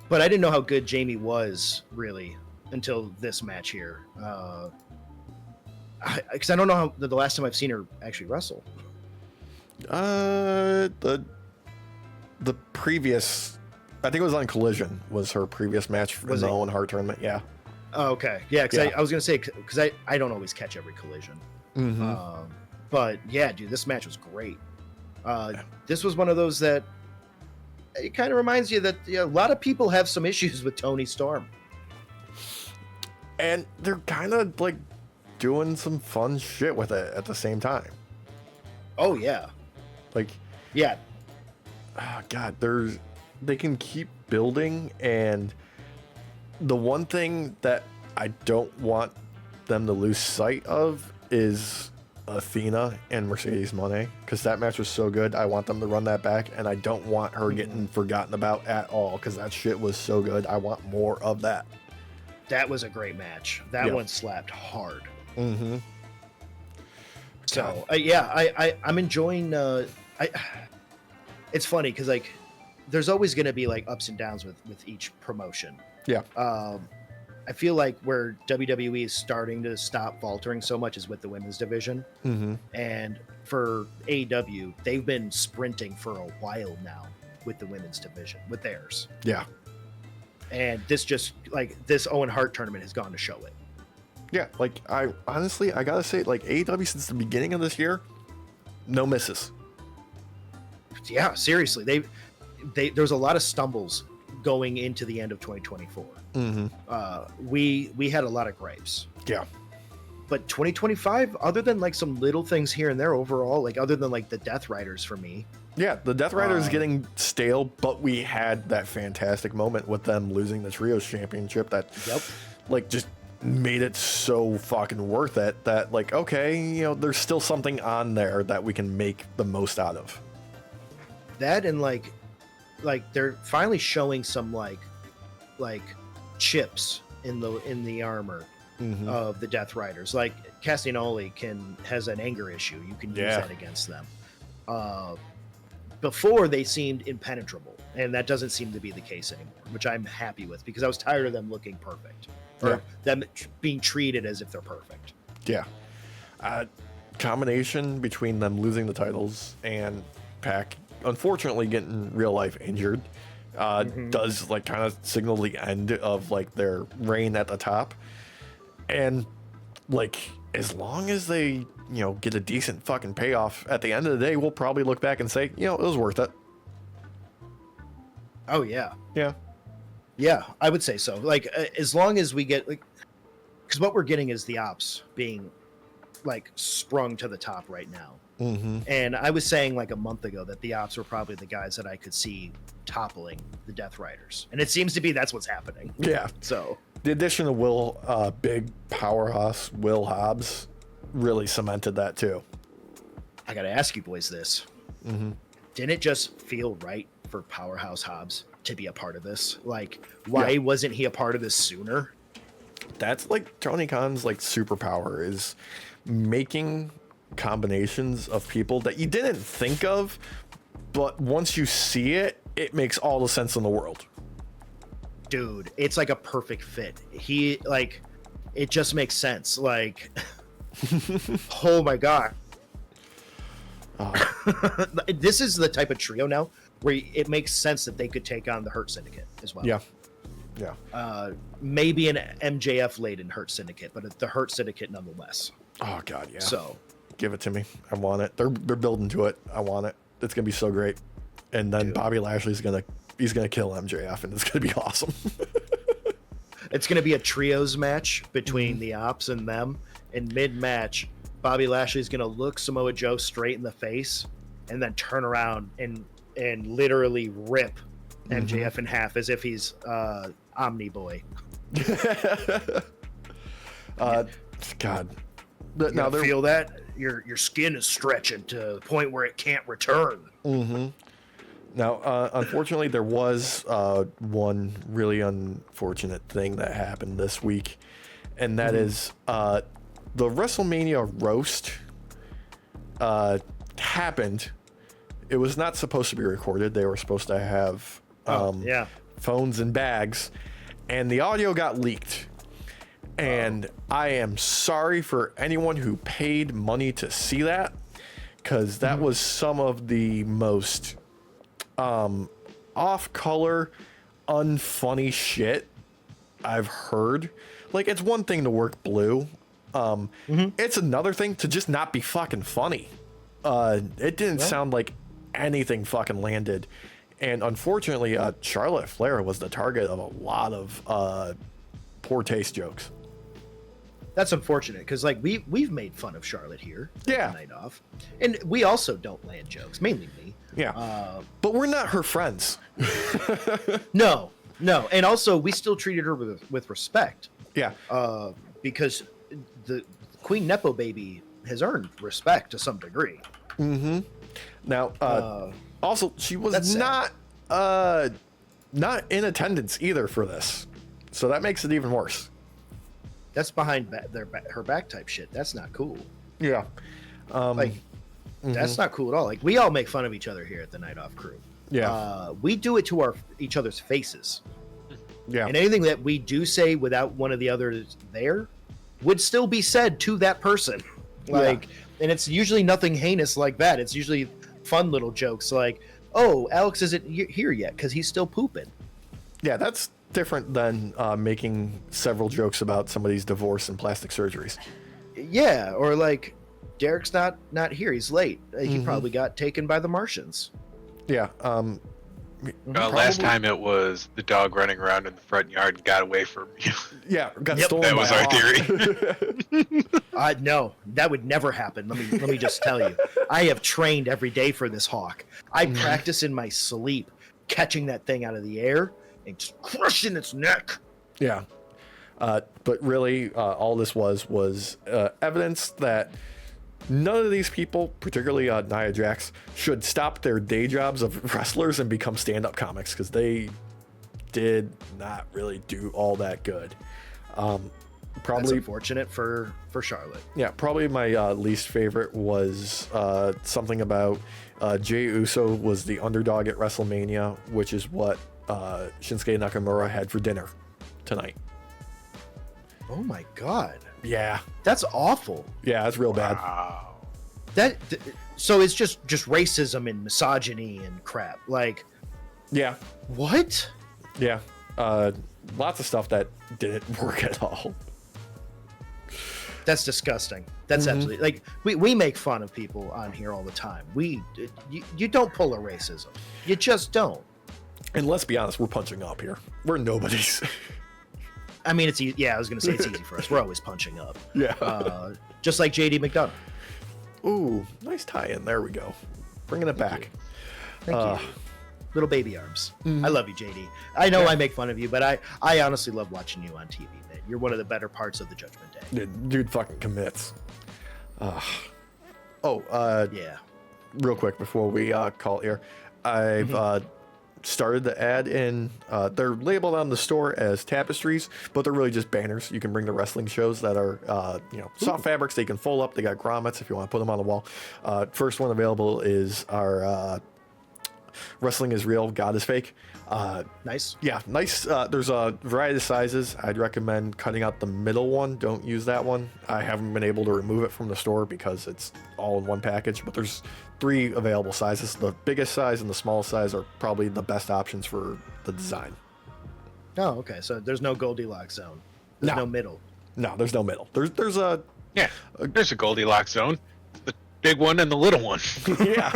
But I didn't know how good Jamie was, really, until this match here. Because I don't know how the last time I've seen her actually wrestle. The previous, I think it was on Collision, was her previous match in the Owen Hart tournament. Yeah. Oh, okay. Yeah, because Yeah. I was gonna say, because I don't always catch every Collision. Mm-hmm. But yeah, dude, this match was great. This was one of those that it kind of reminds you that a lot of people have some issues with Toni Storm. And they're kind of like doing some fun shit with it at the same time. Oh yeah, Like, yeah. oh God, they can keep building, and the one thing that I don't want them to lose sight of is Athena and Mercedes Moné, because that match was so good. I want them to run that back, and I don't want her getting forgotten about at all, because that shit was so good. I want more of that. That was a great match. That Yeah. one slapped hard. Mm-hmm. So I'm enjoying. It's funny because like, there's always going to be like ups and downs with each promotion. Yeah. I feel like where WWE is starting to stop faltering so much is with the women's division, Mm-hmm. and for AEW, they've been sprinting for a while now with the women's division with theirs. Yeah. And this just like this Owen Hart tournament has gone to show it. Yeah. Like, I honestly, I gotta say, like, AEW since the beginning of this year, no misses. Yeah, seriously, there's a lot of stumbles going into the end of 2024. Mm-hmm. We had a lot of gripes, Yeah. but 2025, other than like some little things here and there, overall, like other than like the Death Riders for me. Yeah, the Death Rider is getting stale, but we had that fantastic moment with them losing the Trios Championship that, Yep. like, just made it so fucking worth it that, like, okay, you know, there's still something on there that we can make the most out of. That and like they're finally showing some like chips in the armor Mm-hmm. of the Death Riders. Like Castagnoli has an anger issue. You can use Yeah. that against them. Before they seemed impenetrable, and that doesn't seem to be the case anymore, which I'm happy with because I was tired of them looking perfect or Yeah. them being treated as if they're perfect. Yeah. Combination between them losing the titles and Pac unfortunately getting real life injured does like kind of signal the end of like their reign at the top. And like, as long as they, you know, get a decent fucking payoff at the end of the day, we'll probably look back and say, you know, it was worth it. Oh yeah. Yeah. Yeah, I would say so. Like, as long as we get like, because what we're getting is the ops being like sprung to the top right now. Mm-hmm. And I was saying like a month ago that the ops were probably the guys that I could see toppling the Death Riders, and it seems to be that's what's happening. Yeah. So The addition of big powerhouse Will Hobbs really cemented that too. I got to ask you boys this: didn't it just feel right for Powerhouse Hobbs to be a part of this? Like, why wasn't he a part of this sooner? That's like Tony Khan's like superpower, is making combinations of people that you didn't think of, but once you see it, it makes all the sense in the world. Dude, it's like a perfect fit. He like, it just makes sense. Like, oh my god. This is the type of trio now where it makes sense that they could take on the Hurt Syndicate as well. Yeah. Yeah. Maybe an MJF laden Hurt Syndicate, but the Hurt Syndicate nonetheless. Oh god, yeah. So Give it to me. I want it. They're building to it. I want it. It's gonna be so great. And then Bobby Lashley's gonna kill MJF, and it's gonna be awesome. it's going to be a trios match between the ops and them. In mid-match, Bobby Lashley's going to look Samoa Joe straight in the face and then turn around and literally rip MJF in half as if he's Omni Boy. God. You Now they're feel that? Your skin is stretching to the point where it can't return. Now, unfortunately, there was one really unfortunate thing that happened this week, and that is the WrestleMania roast happened. It was not supposed to be recorded. They were supposed to have phones and bags, and the audio got leaked. And I am sorry for anyone who paid money to see that, because that was some of the most off-color, unfunny shit I've heard. Like, it's one thing to work blue. It's another thing to just not be fucking funny. It didn't sound like anything fucking landed. And unfortunately, Charlotte Flair was the target of a lot of poor taste jokes. That's unfortunate because like we've made fun of Charlotte here. Yeah. The night off, and we also don't land jokes. Mainly me. Yeah. But we're not her friends. No, and also we still treated her with respect. Yeah. Because the Queen Nepo baby has earned respect to some degree. Now, also, she was That's not in attendance either for this, so that makes it even worse. That's behind her back type shit. That's not cool. Yeah. That's not cool at all. Like, we all make fun of each other here at the Night Off crew. Yeah. We do it to each other's faces. Yeah. And anything that we do say without one of the others there would still be said to that person. Like, and it's usually nothing heinous like that. It's usually fun little jokes like, oh, Alex isn't here yet because he's still pooping. Yeah, that's different than making several jokes about somebody's divorce and plastic surgeries. Yeah, or like, Derek's not here. He's late. He probably got taken by the Martians. Yeah. Last time it was the dog running around in the front yard and got away from you. Yeah, got stolen. That by was a our hawk. theory. No, that would never happen. Let me just tell you. I have trained every day for this hawk. I practice in my sleep catching that thing out of the air and just crushing its neck. Yeah. But really, all this was evidence that none of these people, particularly Nia Jax, should stop their day jobs of wrestlers and become stand-up comics, because they did not really do all that good. That's Probably unfortunate for Charlotte. Yeah, probably my least favorite was something about Jey Uso was the underdog at WrestleMania, which is what Shinsuke Nakamura had for dinner tonight. Oh my god. Yeah. That's awful. Yeah, that's real bad. Wow. So it's just racism and misogyny and crap. Like, Yeah. what? Yeah. Lots of stuff that didn't work at all. That's disgusting. That's absolutely, like, we make fun of people on here all the time. You don't pull a racism. You just don't. And let's be honest, we're punching up here. We're nobodies. I mean, it's easy. Yeah, I was gonna say it's easy for us. We're always punching up. Yeah. Just like JD McDonough. Ooh, nice tie-in. There we go. Bringing it back. Thank you. Little baby arms. I love you, JD. I know I make fun of you, but I honestly love watching you on TV, man. You're one of the better parts of the Judgment Day. Dude fucking commits. Yeah. Real quick before we call it here, I've started the ad in. They're labeled on the store as tapestries, but they're really just banners. You can bring the wrestling shows that are soft fabrics. They can fold up. They got grommets if you want to put them on the wall. First one available is our Wrestling is Real, God is Fake. Nice. Yeah, nice. There's a variety of sizes. I'd recommend cutting out the middle one. Don't use that one. I haven't been able to remove it from the store because it's all in one package, but there's 3 available sizes. The biggest size and the smallest size are probably the best options for the design. Oh, okay. So there's no Goldilocks zone. There's no middle. No, there's no middle. There's a There's a Goldilocks zone. The big one and the little one. yeah.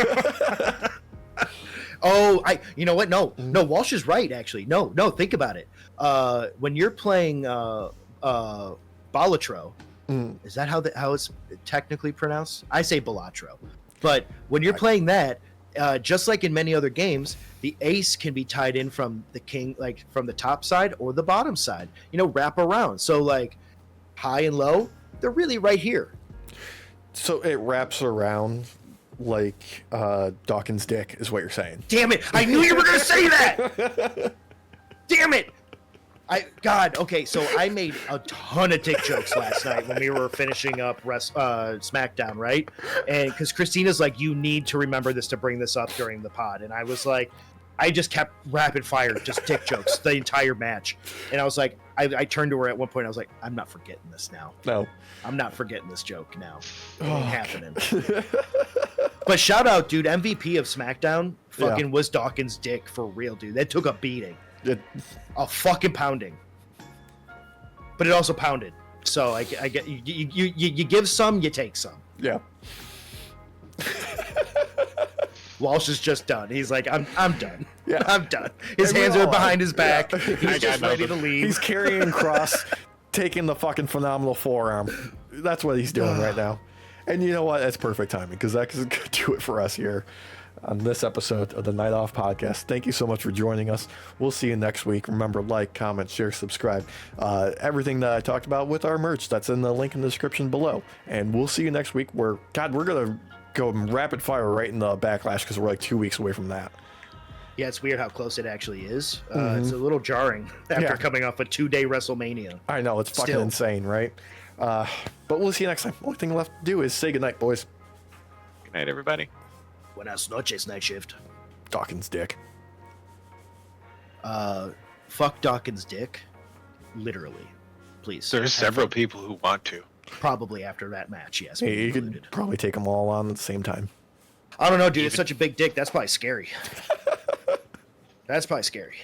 Oh, you know what? No, Walsh is right, actually. No, think about it. When you're playing Balatro, is that how it's technically pronounced? I say Balatro. But when you're playing that, just like in many other games, the ace can be tied in from the king, like from the top side or the bottom side, wrap around. So like high and low, they're really right here. So it wraps around like Dawkins' dick is what you're saying. Damn it! I knew you were gonna say that. Damn it! Okay, so I made a ton of dick jokes last night when we were finishing up SmackDown, right? And because Christina's like, you need to remember this to bring this up during the pod, and I was like, I just kept rapid fire, just dick jokes the entire match. And I was like, I turned to her at one point. I was like, I'm not forgetting this now. No. I'm not forgetting this joke now. It ain't happening. But shout out, dude. MVP of SmackDown fucking was Dawkins' dick for real, dude. That took a beating. A fucking pounding. But it also pounded. So I get you give some, you take some. Yeah. Walsh is just done. He's like, I'm done. Yeah. I'm done. His hands are behind his back. Yeah. He's just ready to leave. He's carrying Cross, taking the fucking phenomenal forearm. That's what he's doing right now. And you know what? That's perfect timing because that's going to do it for us here on this episode of the Night Off Podcast. Thank you so much for joining us. We'll see you next week. Remember, like, comment, share, subscribe. Everything that I talked about with our merch, that's in the link in the description below. And we'll see you next week where, God, we're going to go rapid fire right in the Backlash because we're like 2 weeks away from that. Yeah, it's weird how close it actually is. It's a little jarring after coming off a 2-day WrestleMania. I know, it's fucking insane, right? But we'll see you next time. Only thing left to do is say goodnight, boys. Good night, everybody. Buenas noches, Night Shift. Dawkins' dick. Fuck Dawkins' dick. Literally. Please. There's several people who want to. Probably after that match, yes. Hey, you could probably take them all on at the same time. I don't know, dude. It's such a big dick. That's probably scary. That's probably scary.